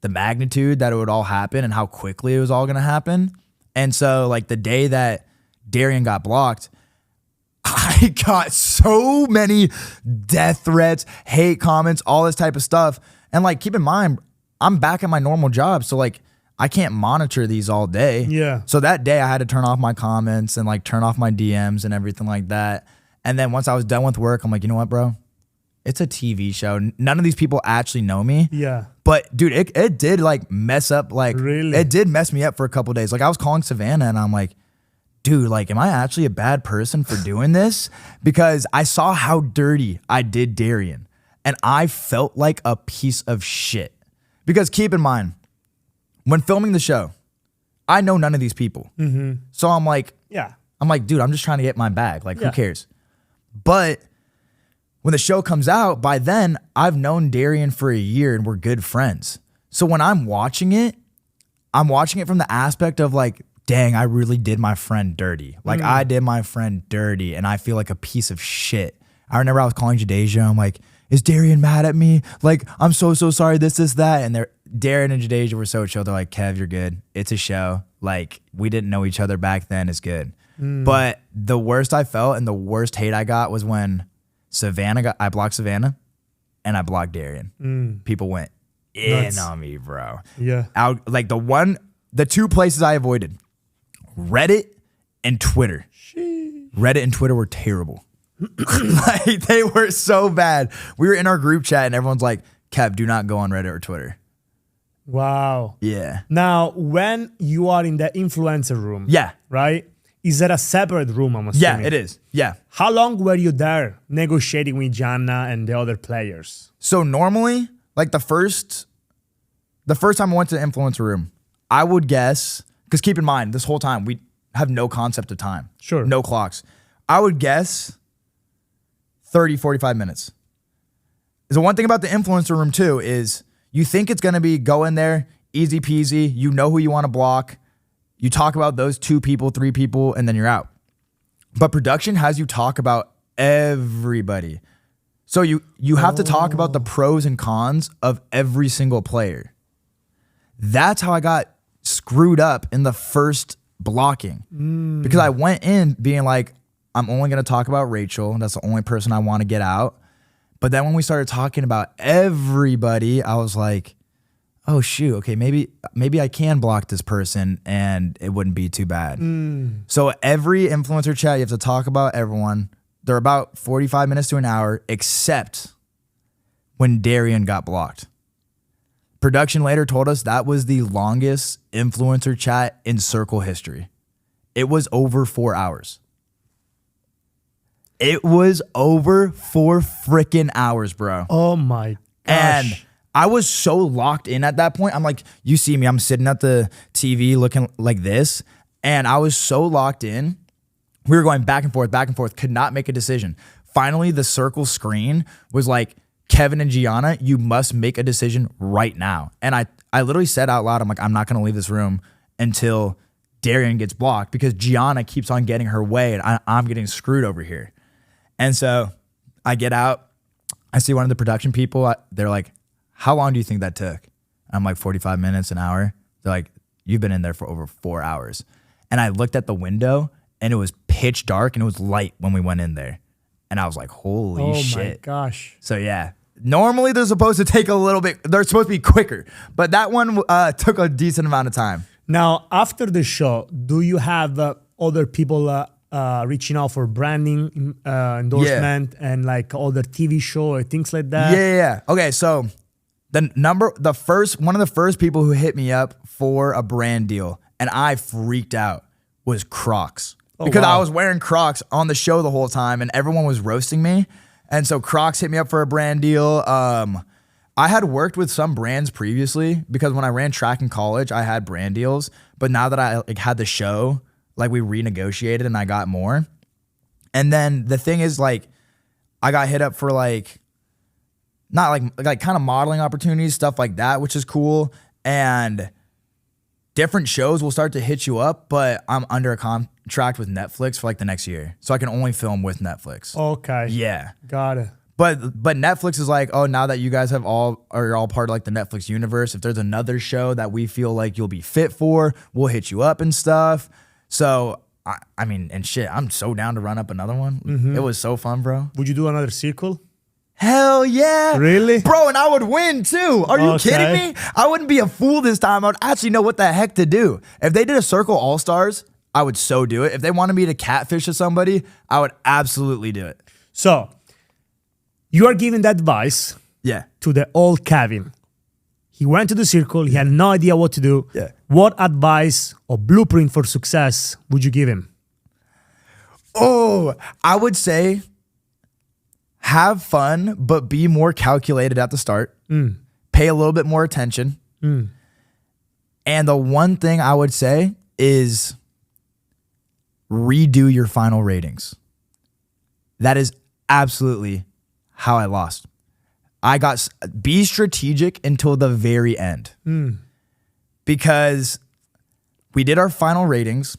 the magnitude that it would all happen and how quickly it was all going to happen. And so like the day that Darian got blocked, I got so many death threats, hate comments, all this type of stuff. And like, keep in mind, I'm back at my normal job. So like, I can't monitor these all day. Yeah. So that day I had to turn off my comments and like turn off my DMs and everything like that. And then once I was done with work, I'm like, you know what, bro? It's a TV show. None of these people actually know me. Yeah. But dude, it did like mess up. Like Really? it did mess me up for a couple of days. Like I was calling Savannah and I'm like, dude, like, am I actually a bad person for doing this? Because I saw how dirty I did Darian and I felt like a piece of shit. Because keep in mind, when filming the show, I know none of these people. So I'm like, Yeah. dude, I'm just trying to get my bag. Like, Yeah. who cares? But when the show comes out, by then, I've known Darian for a year and we're good friends. So when I'm watching it from the aspect of like, dang, I really did my friend dirty. Like, I did my friend dirty and I feel like a piece of shit. I remember I was calling Jadeja. I'm like, is Darian mad at me? Like, I'm so sorry, this, that. And Darren and Jadeja were so chill. They're like, Kev, you're good. It's a show. Like, we didn't know each other back then. It's good. But the worst I felt and the worst hate I got was when I blocked Savannah and I blocked Darian. People went in Nuts. on me, bro. Yeah. Like the two places I avoided, Reddit and Twitter. Reddit and Twitter were terrible. Like they were so bad. We were in our group chat and everyone's like, Kev, do not go on Reddit or Twitter. Wow. Yeah. Now, when you are in the influencer room, Yeah. right? Is that a separate room, I'm Yeah, assuming? it is. Yeah. How long were you there negotiating with Gianna and the other players? So normally, like the first time I went to the influencer room, I would guess, because keep in mind, this whole time we have no concept of time. Sure. No clocks. I would guess 30, 45 minutes. The one thing about the influencer room too is you think it's going to be go in there, easy peasy, you know who you want to block, you talk about those 2 people, 3 people, and then you're out. But production has you talk about everybody. So you have to talk about the pros and cons of every single player. That's how I got screwed up in the first blocking. Because I went in being like, I'm only going to talk about Rachel. That's the only person I want to get out. But then when we started talking about everybody, I was like, oh shoot, okay, maybe I can block this person and it wouldn't be too bad. So every influencer chat, you have to talk about everyone. They're about 45 minutes to an hour, except when Darian got blocked. Production later told us that was the longest influencer chat in Circle history. It was over 4 hours. It was over 4 freaking hours, bro. Oh my gosh. And I was so locked in at that point. I'm like, you see me, I'm sitting at the TV looking like this. And I was so locked in. We were going back and forth, could not make a decision. Finally, the Circle screen was like, Kevin and Gianna, you must make a decision right now. And I literally said out loud, I'm like, I'm not going to leave this room until Darian gets blocked because Gianna keeps on getting her way and I'm getting screwed over here. And so I get out. I see one of the production people. They're like, how long do you think that took? I'm like, 45 minutes, an hour. They're like, you've been in there for over 4 hours. And I looked at the window and it was pitch dark and it was light when we went in there. And I was like, holy shit. Oh my gosh. So yeah, normally they're supposed to take a little bit, they're supposed to be quicker, but that one took a decent amount of time. Now, after the show, do you have other people reaching out for branding, endorsement, and like other TV show or things like that? Yeah. Okay, so one of the first people who hit me up for a brand deal, and I freaked out, was Crocs. Because I was wearing Crocs on the show the whole time and everyone was roasting me. And so Crocs hit me up for a brand deal. I had worked with some brands previously because when I ran track in college, I had brand deals. But now that I had the show, like we renegotiated and I got more. And then the thing is like, I got hit up for like not like kind of modeling opportunities, stuff like that, which is cool. And different shows will start to hit you up, but I'm under a contract with Netflix for like the next year. So I can only film with Netflix. Okay. Yeah. Got it. But Netflix is like, oh, now that you guys are all part of like the Netflix universe, if there's another show that we feel like you'll be fit for, we'll hit you up and stuff. So I mean, and shit, I'm so down to run up another one. It was so fun, bro. Would you do another circle? Hell yeah. Really? Bro, and I would win too. Are you kidding me? I wouldn't be a fool this time. I would actually know what the heck to do. If they did a Circle All-Stars, I would so do it. If they wanted me to catfish to somebody, I would absolutely do it. So, you are giving that advice Yeah. to the old Kevin. He went to the circle. He had no idea what to do. Yeah. What advice or blueprint for success would you give him? Oh, I would say have fun, but be more calculated at the start. Pay a little bit more attention. And the one thing I would say is redo your final ratings. That is absolutely how I lost. Be strategic until the very end. Because we did our final ratings.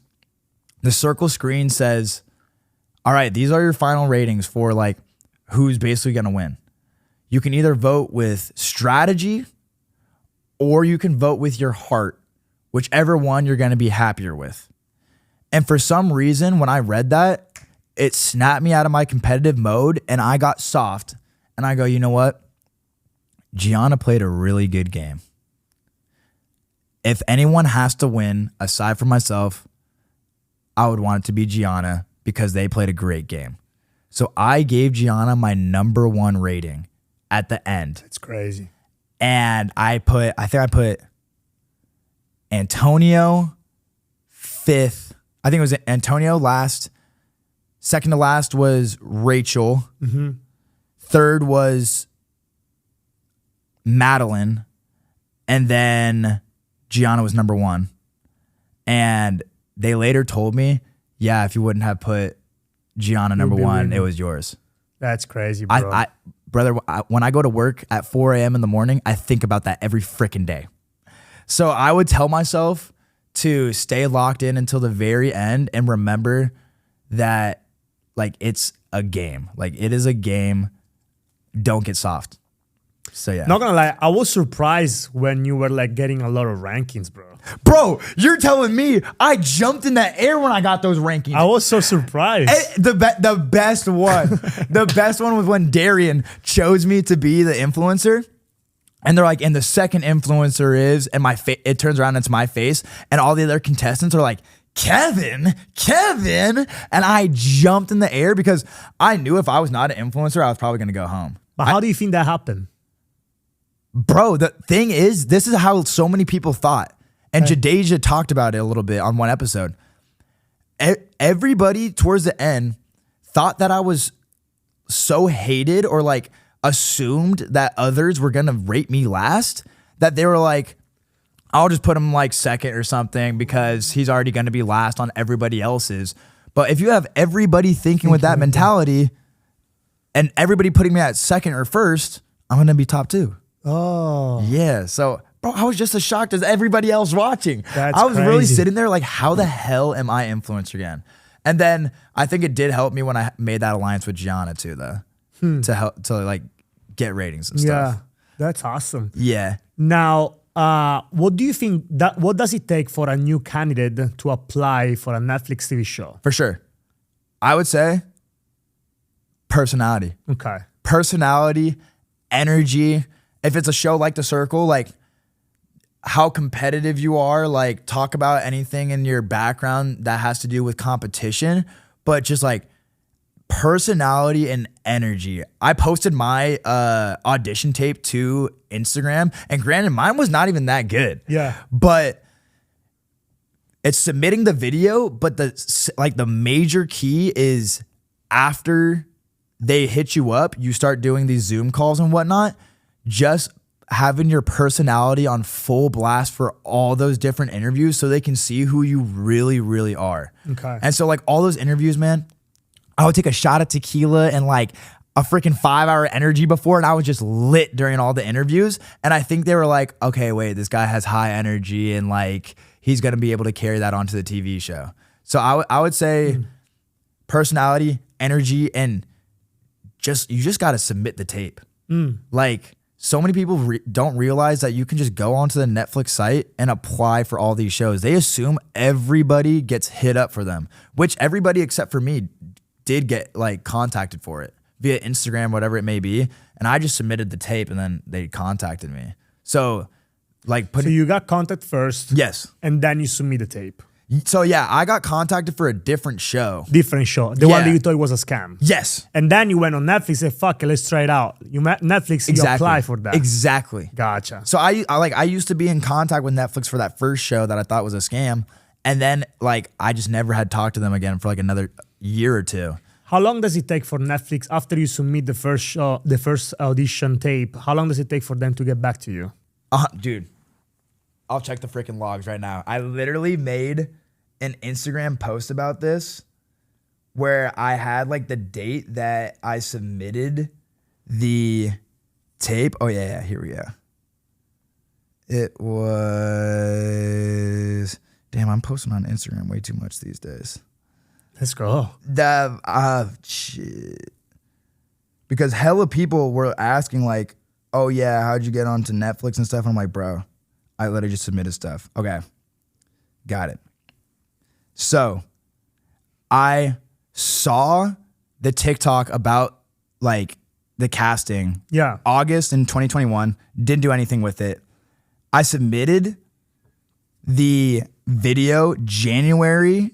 The circle screen says, all right, these are your final ratings for like who's basically going to win. You can either vote with strategy or you can vote with your heart, whichever one you're going to be happier with. And for some reason, when I read that, it snapped me out of my competitive mode and I got soft. And I go, you know what? Gianna played a really good game. If anyone has to win, aside from myself, I would want it to be Gianna because they played a great game. So I gave Gianna my #1 rating at the end. It's crazy. And I think I put Antonio 5th. I think it was Antonio last. Second to last was Rachel. Third was Madeline. And then Gianna was #1. And they later told me, yeah, if you wouldn't have put Gianna #1, it was yours. That's crazy, bro. Brother, when I go to work at 4 a.m. in the morning, I think about that every freaking day. So I would tell myself to stay locked in until the very end and remember that like it's a game. Like it is a game. Don't get soft. So yeah. Not gonna lie, I was surprised when you were like getting a lot of rankings, bro. Bro, you're telling me I jumped in the air when I got those rankings. I was so surprised. The best one. The best one was when Darian chose me to be the influencer. And they're like, and the second influencer is, and it turns around and it's my face. And all the other contestants are like, Kevin. And I jumped in the air because I knew if I was not an influencer, I was probably going to go home. But how do you think that happened? Bro, the thing is, this is how so many people thought. And Jadeja talked about it a little bit on one episode. Everybody towards the end thought that I was so hated or like assumed that others were going to rate me last that they were like, I'll just put him like second or something because he's already going to be last on everybody else's. But if you have everybody thinking with that mentality and everybody putting me at second or first, I'm going to be top 2. Oh. Yeah. So, bro, I was just as shocked as everybody else watching. That's I was really crazy. sitting there like, how the hell am I influencer again? And then I think it did help me when I made that alliance with Gianna too, though, to help to like get ratings and stuff. Yeah, that's awesome. Yeah. Now, what do you think what does it take for a new candidate to apply for a Netflix TV show? For sure. I would say personality. Okay. Personality, energy. If it's a show like The Circle, like how competitive you are, like talk about anything in your background that has to do with competition, but just like personality and energy. I posted my audition tape to Instagram, and granted, mine was not even that good. Yeah. But it's submitting the video, but the major key is after they hit you up, you start doing these Zoom calls and whatnot, just having your personality on full blast for all those different interviews so they can see who you really, really are. Okay. And so like all those interviews, man, I would take a shot of tequila and like a freaking 5-hour energy before, and I was just lit during all the interviews. And I think they were like, okay, wait, this guy has high energy and like he's gonna be able to carry that onto the TV show. So I would say personality, energy, and you just gotta submit the tape. Like so many people don't realize that you can just go onto the Netflix site and apply for all these shows. They assume everybody gets hit up for them, which everybody except for me did get like contacted for it via Instagram, whatever it may be. And I just submitted the tape and then they contacted me. So like So you got contact first. Yes. And then you submit the tape. So yeah, I got contacted for a different show. Different show. The one that you thought was a scam. Yes. And then you went on Netflix and said, fuck it, let's try it out. You met Netflix, you apply for that. Exactly. Gotcha. So I used to be in contact with Netflix for that first show that I thought was a scam. And then like I just never had talked to them again for like another year or two. How long does it take for Netflix after you submit the first show, the first audition tape? How long does it take for them to get back to you? Dude, I'll check the freaking logs right now. I literally made an Instagram post about this where I had like the date that I submitted the tape. Oh yeah, here we go. It was, damn, I'm posting on Instagram way too much these days. Let's go. Shit. Because hella people were asking like, oh yeah, how'd you get onto Netflix and stuff? I'm like, bro, I literally just submitted stuff. Okay, got it. So I saw the TikTok about like the casting. Yeah. August in 2021, didn't do anything with it. I submitted the video January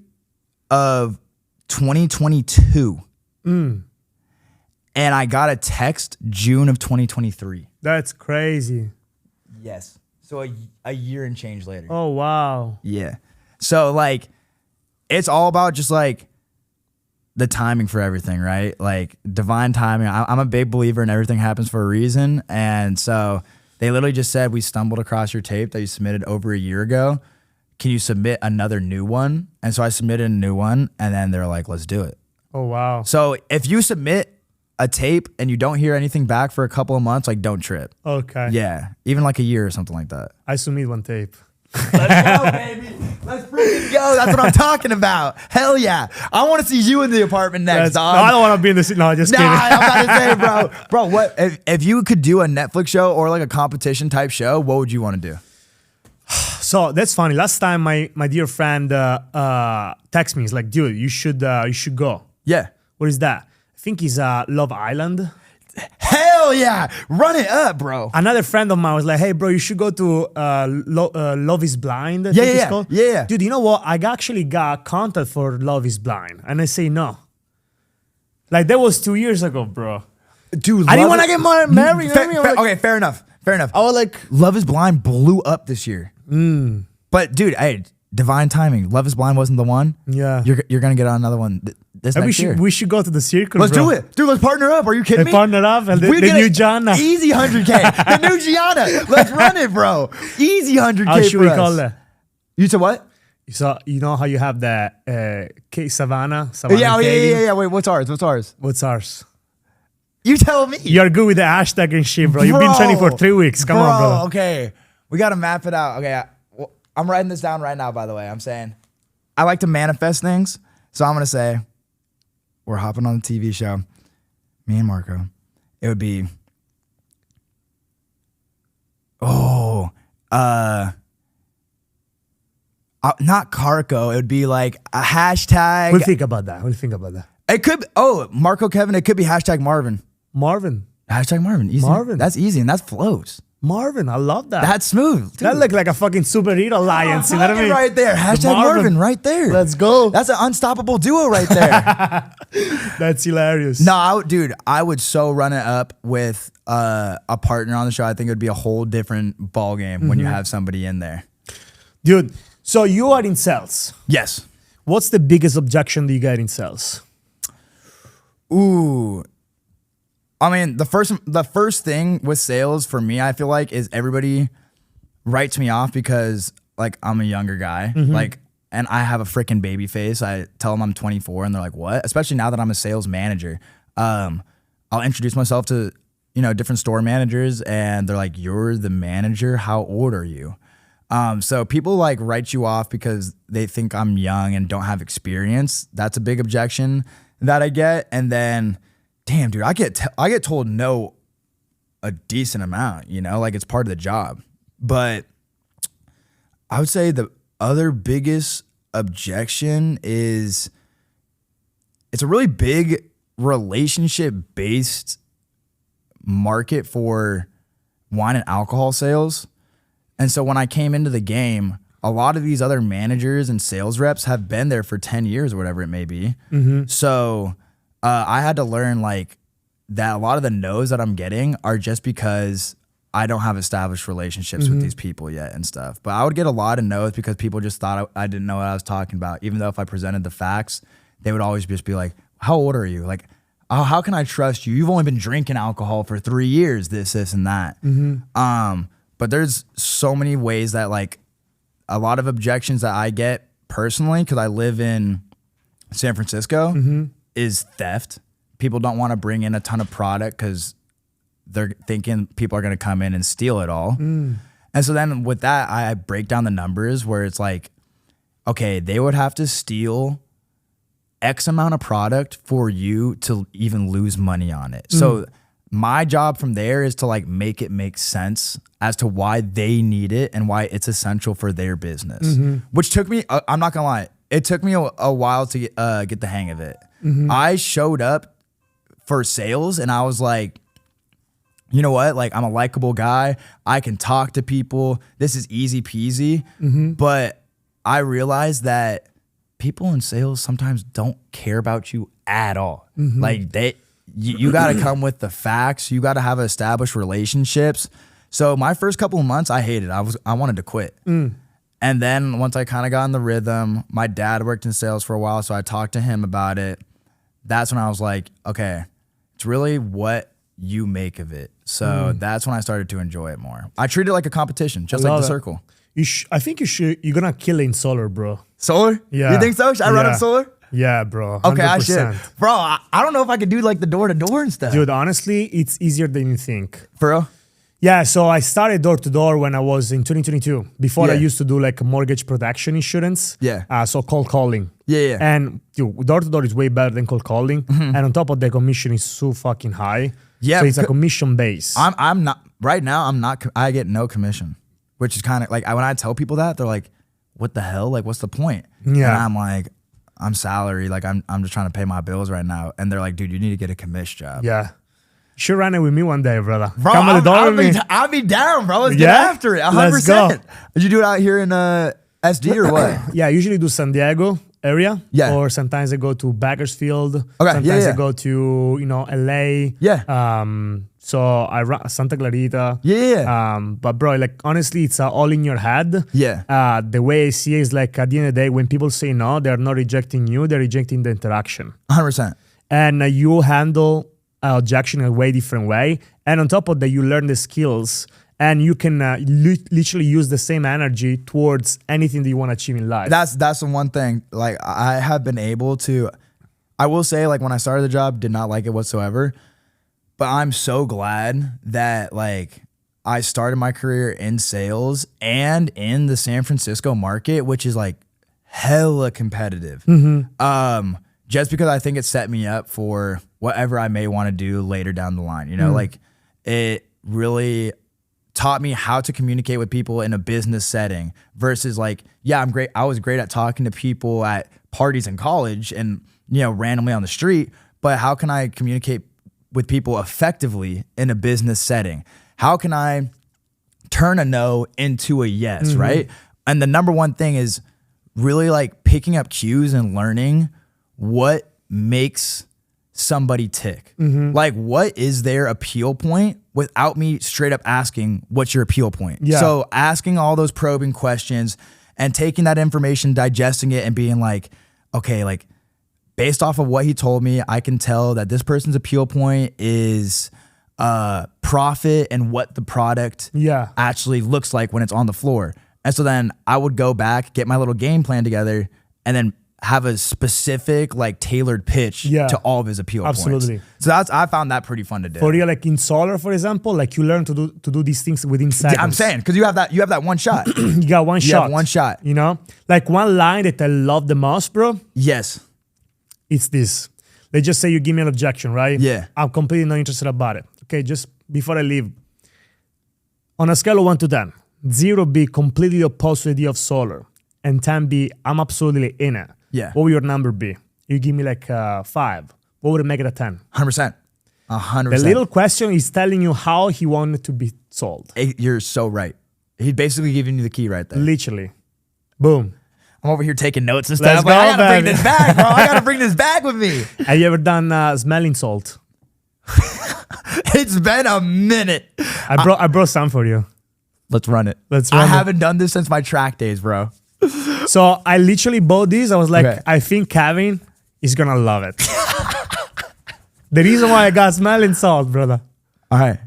of 2022. And I got a text June of 2023. That's crazy. Yes. So a year and change later. Oh, wow. Yeah. So like, it's all about just like the timing for everything, right? Like divine timing. I'm a big believer in everything happens for a reason. And so they literally just said, we stumbled across your tape that you submitted over a year ago. Can you submit another new one? And so I submitted a new one and then they're like, let's do it. Oh, wow. So if you submit a tape and you don't hear anything back for a couple of months, like don't trip. Okay. Yeah. Even like a year or something like that. I submit one tape. Let's go, baby. Let's freaking go. That's what I'm talking about. Hell yeah. I want to see you in the apartment next, dog. No, I don't want to be in the... No, just kidding. I'm about to say, bro, what if you could do a Netflix show or like a competition type show, what would you want to do? So that's funny. Last time my dear friend texted me. He's like, dude, you should go. Yeah. What is that? I think it's Love Island. Hell yeah. Run it up, bro. Another friend of mine was like, hey, bro, you should go to Love is Blind. I think it's called. Yeah. Dude, you know what? I actually got contact for Love is Blind. And I say no. Like, that was 2 years ago, bro. Dude, I didn't want to get married. You know what I mean? Okay, fair enough. I was like... Love is Blind blew up this year. But dude, hey, divine timing. Love is Blind wasn't the one. Yeah. You're going to get on another one this next year. We should go to the circle, Let's bro. do it. Dude, let's partner up. Are you kidding me? Partner up. And the new Gianna. Easy 100K. The new Gianna. Let's run it, bro. Easy 100K How should for we us. call that? You said what? So, you know how you have that Savannah? Yeah. Wait, what's ours? What's ours? You tell me. You're good with the hashtag and shit, bro. You've been training for 3 weeks. Come on, bro. Okay. We got to map it out. Okay. I'm writing this down right now, by the way. I'm saying I like to manifest things. So I'm going to say we're hopping on the TV show. Me and Marco. It would be, not Carco. It would be like a hashtag. We'll think about that. It could, Marco Kevin. It could be hashtag Marvin. Marvin. Hashtag Marvin. Easy. Marvin. That's easy and that flows. Marvin, I love that. That's smooth. That looked like a fucking superhero alliance. You know what I mean? Right there. Hashtag Marvin right there. Let's go. That's an unstoppable duo right there. That's hilarious. No, dude, I would so run it up with a partner on the show. I think it would be a whole different ball game when you have somebody in there. Dude, so you are in sales. Yes. What's the biggest objection that you get in sales? Ooh. I mean, the first thing with sales for me, I feel like, is everybody writes me off because like I'm a younger guy, like, and I have a freaking baby face. I tell them I'm 24 and they're like, what? Especially now that I'm a sales manager. I'll introduce myself to, you know, different store managers, and they're like, "You're the manager? How old are you?" So people like write you off because they think I'm young and don't have experience. That's a big objection that I get. And then, damn, dude, I get told no a decent amount, you know, like it's part of the job. But I would say the other biggest objection is it's a really big relationship-based market for wine and alcohol sales. And so when I came into the game, a lot of these other managers and sales reps have been there for 10 years or whatever it may be. So I had to learn like that a lot of the no's that I'm getting are just because I don't have established relationships with these people yet and stuff. But I would get a lot of no's because people just thought I didn't know what I was talking about. Even though if I presented the facts, they would always just be like, how old are you? Like, oh, how can I trust you? You've only been drinking alcohol for 3 years, this, and that. But there's so many ways that like a lot of objections that I get personally, because I live in San Francisco, is theft. People don't want to bring in a ton of product because they're thinking people are going to come in and steal it all. And so then with that, I break down the numbers where it's like, okay, they would have to steal X amount of product for you to even lose money on it. So my job from there is to like make it make sense as to why they need it and why it's essential for their business, which took me, I'm not gonna lie, it took me a while to get the hang of it. I showed up for sales and I was like, you know what? Like I'm a likable guy. I can talk to people. This is easy peasy. But I realized that people in sales sometimes don't care about you at all. Like you got to come with the facts. You got to have established relationships. So my first couple of months, I hated it. I wanted to quit. And then once I kind of got in the rhythm, my dad worked in sales for a while, so I talked to him about it. That's when I was like, okay, it's really what you make of it. So that's when I started to enjoy it more. I treat it like a competition, just like the circle. I think you're gonna kill it in solar, bro. Solar? Yeah. You think so? Should I run up solar? Yeah, bro. 100%. Okay, I should. Bro, I don't know if I could do like the door-to-door and stuff. Dude, honestly, it's easier than you think. For real? Yeah, so I started door-to-door when I was in 2022. Before I used to do like mortgage protection insurance. Yeah. So cold calling. Yeah. And dude, door-to-door is way better than cold calling. And on top of the commission is so fucking high. Yeah. So it's a commission base. I'm not, right now, I get no commission, which is kind of like, when I tell people that, they're like, what the hell? Like, what's the point? Yeah. And I'm like, I'm salary. Like, I'm just trying to pay my bills right now. And they're like, dude, you need to get a commish job. Yeah. Should run it with me one day, brother. Bro, Come on the door with me. I'll be down, bro. Let's get after it. 100%. Let's go. Did you do it out here in SD or what? Yeah, I usually do San Diego area. Yeah. Or sometimes I go to Bakersfield. Okay. Sometimes I go to, LA. Yeah. So I run Santa Clarita. Yeah. But bro, like honestly, it's all in your head. Yeah. The way I see it is like at the end of the day, when people say no, they're not rejecting you, they're rejecting the interaction. 100%. And you handle objection in a way different way. And on top of that, you learn the skills and you can literally use the same energy towards anything that you want to achieve in life. That's the one thing. Like I have been able to, I will say like when I started the job, did not like it whatsoever. But I'm so glad that like I started my career in sales and in the San Francisco market, which is like hella competitive. Just because I think it set me up for whatever I may want to do later down the line. You know, like it really taught me how to communicate with people in a business setting versus like, yeah, I'm great. I was great at talking to people at parties in college and, randomly on the street, but how can I communicate with people effectively in a business setting? How can I turn a no into a yes, right? And the number one thing is really like picking up cues and learning what makes somebody tick. Like what is their appeal point without me straight up asking what's your appeal point? Yeah. So asking all those probing questions and taking that information, digesting it and being like, okay, like based off of what he told me, I can tell that this person's appeal point is profit and what the product actually looks like when it's on the floor. And so then I would go back, get my little game plan together, and then have a specific like tailored pitch to all of his appeal absolutely. points. So I found that pretty fun to do. For real, like in solar, for example, like you learn to do these things within seconds. I'm saying, because you have that one shot. You got one shot. Have one shot. You know? Like one line that I love the most, bro. Yes. It's this. Let's just say you give me an objection, right? Yeah. I'm completely not interested about it. Okay, just before I leave. On a scale of 1 to 10, 0 be completely opposed to the idea of solar, and 10 be I'm absolutely in it. Yeah. What would your number be? You give me like 5. What would it make it a 10? 100%. 100%. The little question is telling you how he wanted to be sold. You're so right. He's basically giving you the key right there. Literally. Boom. I'm over here taking notes and Let's stuff. go, I gotta bring baby. this back, bro. I gotta bring this back with me. Have you ever done smelling salt? It's been a minute. I brought some for you. Let's run it. Let's I run it. haven't done this since my track days, bro. So I literally bought these. I was like, Okay. I think Kevin is gonna love it. The reason why I got smelling salt, brother. All right.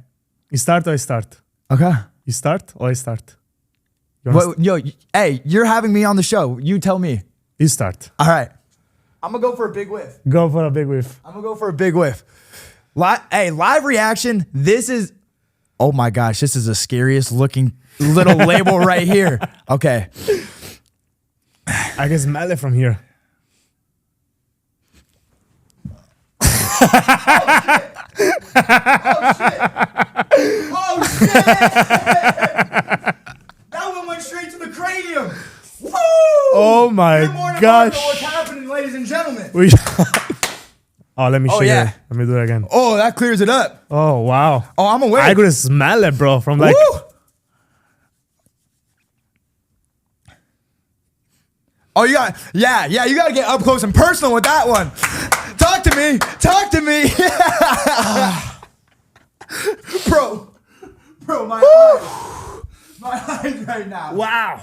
You start or I start? Okay. You start or I start? You, wanna Well, yo, hey, you're having me on the show. You tell me. you start. All right. I'm gonna go for a big whiff. Go for a big whiff. I'm gonna go for a big whiff. Live reaction. This is, oh my gosh, this is the scariest looking little label right here. Okay. I can smell it from here. Oh shit! That one went straight to the cranium. Woo! Oh my Good morning, gosh. Marco. What's happening, ladies and gentlemen? We oh, let me show yeah. you. Let me do it again. Oh, that clears it up. Oh, wow. Oh, I'm aware. I could smell it, bro, from like... Woo! Oh, you got, you got to get up close and personal with that one. Talk to me. Bro, my eyes right now. Wow.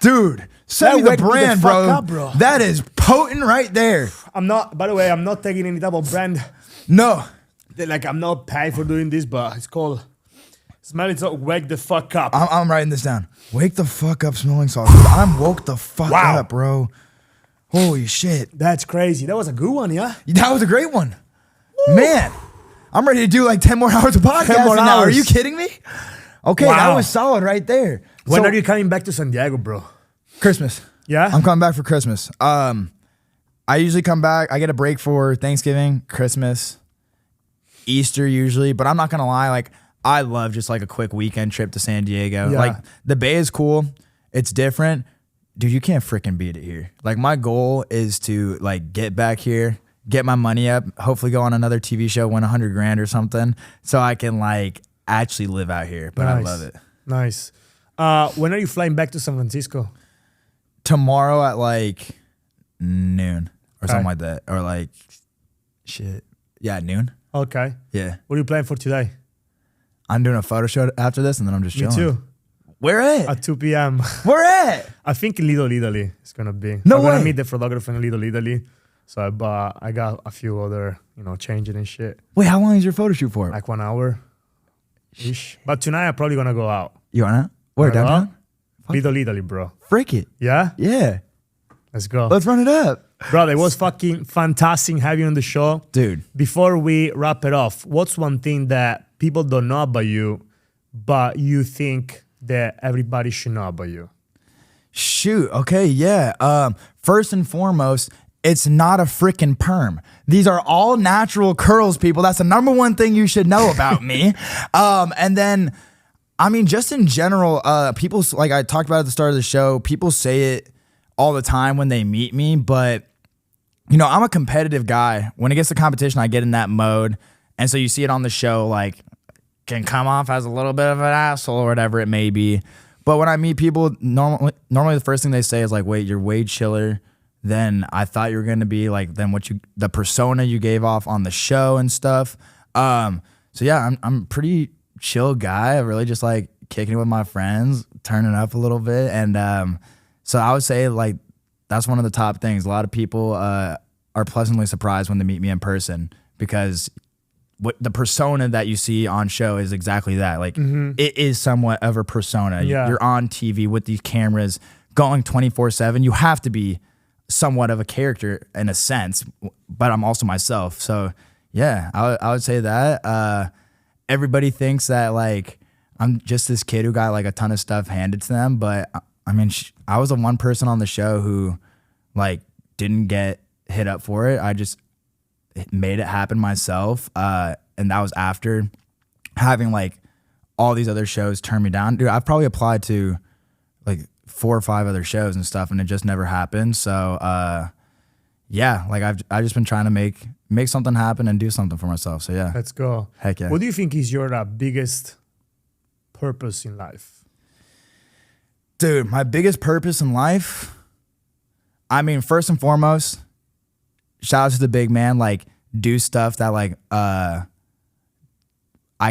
Dude, send me That the waked me the brand, fuck bro. up, bro. That is potent right there. I'm not, by the way, I'm not taking any type of brand. No. Like, I'm not paid for doing this, but it's called Smelling Salt. Wake the fuck up. I'm writing this down. Wake the fuck up, smelling salt. Dude, I'm woke the fuck Wow. up, bro. Holy shit. That's crazy. That was a good one, yeah? That was a great one. Man, I'm ready to do like 10 more hours of podcasting 10 more now. Are hours. you kidding me? Okay, Wow. that was solid right there. When So, are you coming back to San Diego, bro? Christmas. Yeah? I'm coming back for Christmas. I usually come back. I get a break for Thanksgiving, Christmas, Easter usually. But I'm not going to lie. Like, I love just like a quick weekend trip to San Diego. Yeah. Like, the Bay is cool. It's different. Dude, you can't freaking beat it here. Like, my goal is to like get back here, get my money up, hopefully go on another TV show, win $100,000 or something, so I can like actually live out here. But I love it. Nice. When are you flying back to San Francisco? Tomorrow at like noon or something Okay. like that. Or like, shit. Yeah, noon. Okay. Yeah. What are you planning for today? I'm doing a photo shoot after this and then I'm just Me chilling. too. Where at? At 2 p.m. Where at? I think in Little Italy it's gonna be. No I'm gonna way. meet the photographer in Little Italy. So I got a few other, changing and shit. Wait, how long is your photo shoot for? Like 1 hour ish. But tonight I'm probably gonna go out. You wanna? Where, Wanna go downtown? out? Little Italy, bro. Frick it. Yeah? Yeah. Let's go. Let's run it up. Brother, it was fucking fantastic having you on the show. Dude. Before we wrap it off, what's one thing that people don't know about you, but you think that everybody should know about you? Shoot. Okay. Yeah. First and foremost, it's not a freaking perm. These are all natural curls, people. That's the number one thing you should know about me. And then, I mean, just in general, people, like I talked about at the start of the show, people say it all the time when they meet me, but I'm a competitive guy. When it gets to competition, I get in that mode. And so you see it on the show, like, can come off as a little bit of an asshole or whatever it may be. But when I meet people, normally the first thing they say is like, wait, you're way chiller than I thought you were going to be, like, than the persona you gave off on the show and stuff. So yeah, I'm a pretty chill guy. I really just like kicking it with my friends, turning up a little bit. And so I would say like, that's one of the top things. A lot of people are pleasantly surprised when they meet me in person because what the persona that you see on show is exactly that. Like it is somewhat of a persona. Yeah. You're on TV with these cameras going 24/7. You have to be somewhat of a character in a sense, but I'm also myself. So yeah, I would say that. Everybody thinks that like I'm just this kid who got like a ton of stuff handed to them, but I mean, I was the one person on the show who like didn't get hit up for it. I just made it happen myself. And that was after having like all these other shows turn me down. Dude, I've probably applied to like 4 or 5 other shows and stuff, and it just never happened. So yeah, like I've just been trying to make something happen and do something for myself. So yeah. Let's go. Heck yeah. What do you think is your biggest purpose in life? Dude, my biggest purpose in life, I mean, first and foremost, shout out to the big man, like do stuff that like I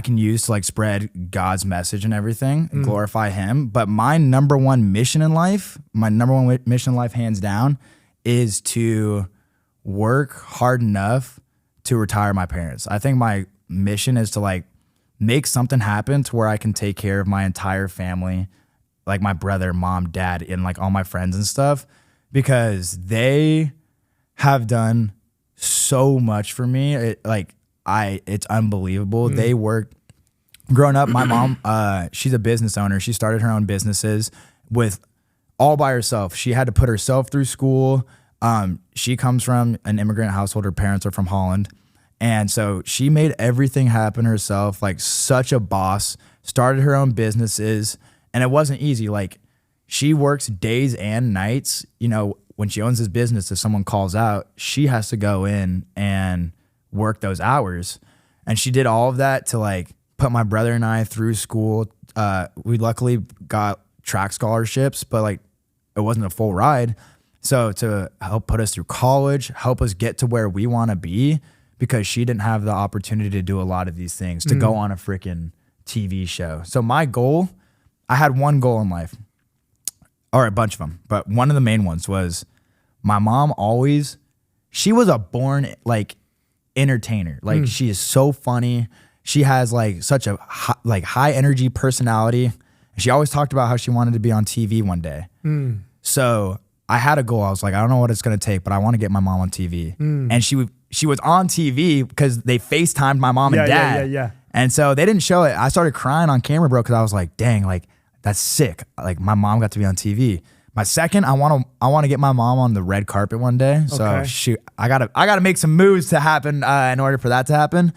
can use to like spread God's message and everything and glorify him. But my number one mission in life, hands down, is to work hard enough to retire my parents. I think my mission is to like make something happen to where I can take care of my entire family, like my brother, mom, dad, and like all my friends and stuff, because they have done so much for me. It's unbelievable. They worked growing up. My mom, she's a business owner. She started her own businesses with all by herself. She had to put herself through school. She comes from an immigrant household. Her parents are from Holland. And so she made everything happen herself, like such a boss, started her own businesses. And it wasn't easy. Like she works days and nights. You know, when she owns this business, if someone calls out, she has to go in and work those hours. And she did all of that to like put my brother and I through school. We luckily got track scholarships, but like it wasn't a full ride. So to help put us through college, help us get to where we want to be, because she didn't have the opportunity to do a lot of these things, to go on a freaking TV show. So my goal, I had one goal in life, or a bunch of them, but one of the main ones was my mom she was a born like entertainer. Like she is so funny. She has like such a high energy personality. She always talked about how she wanted to be on TV one day. So I had a goal. I was like, I don't know what it's going to take, but I want to get my mom on TV. And she was on TV because they FaceTimed my mom and dad. Yeah. And so they didn't show it. I started crying on camera, bro, because I was like, dang, like that's sick. Like my mom got to be on TV. My second, I want to get my mom on the red carpet one day. So shoot, I gotta make some moves to happen in order for that to happen.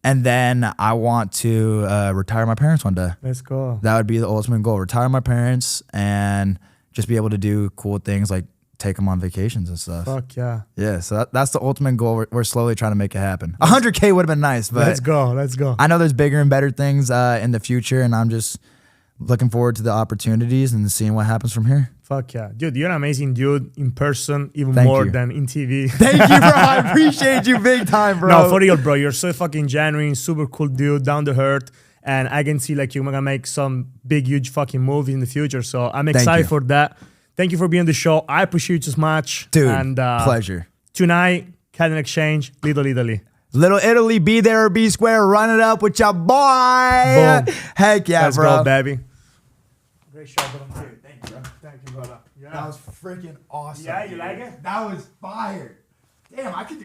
And then I want to retire my parents one day. Let's go. That would be the ultimate goal. Retire my parents and just be able to do cool things like take them on vacations and stuff. Fuck yeah. Yeah, so that's the ultimate goal. We're slowly trying to make it happen. 100K would have been nice, but Let's go. I know there's bigger and better things in the future, and I'm just looking forward to the opportunities and seeing what happens from here. Fuck yeah. Dude, you're an amazing dude in person, even Thank more you. than in TV. Thank you, bro. I appreciate you big time, bro. No, for real, bro. You're so fucking genuine, super cool dude, down to earth. And I can see like you're gonna make some big, huge fucking movies in the future. So I'm excited for that. Thank you for being on the show. I appreciate you so much. Dude, and, pleasure. Tonight, Canadian Exchange, Little Italy. Little Italy, be there or be square. Run it up with your boy. Boom. Heck yeah, Let's bro. go, baby. Great shot, bro. Dude, thank you, bro. Thank you, brother. Yeah. That was freaking awesome. Yeah, you dude. like it? That was fire. Damn, I could do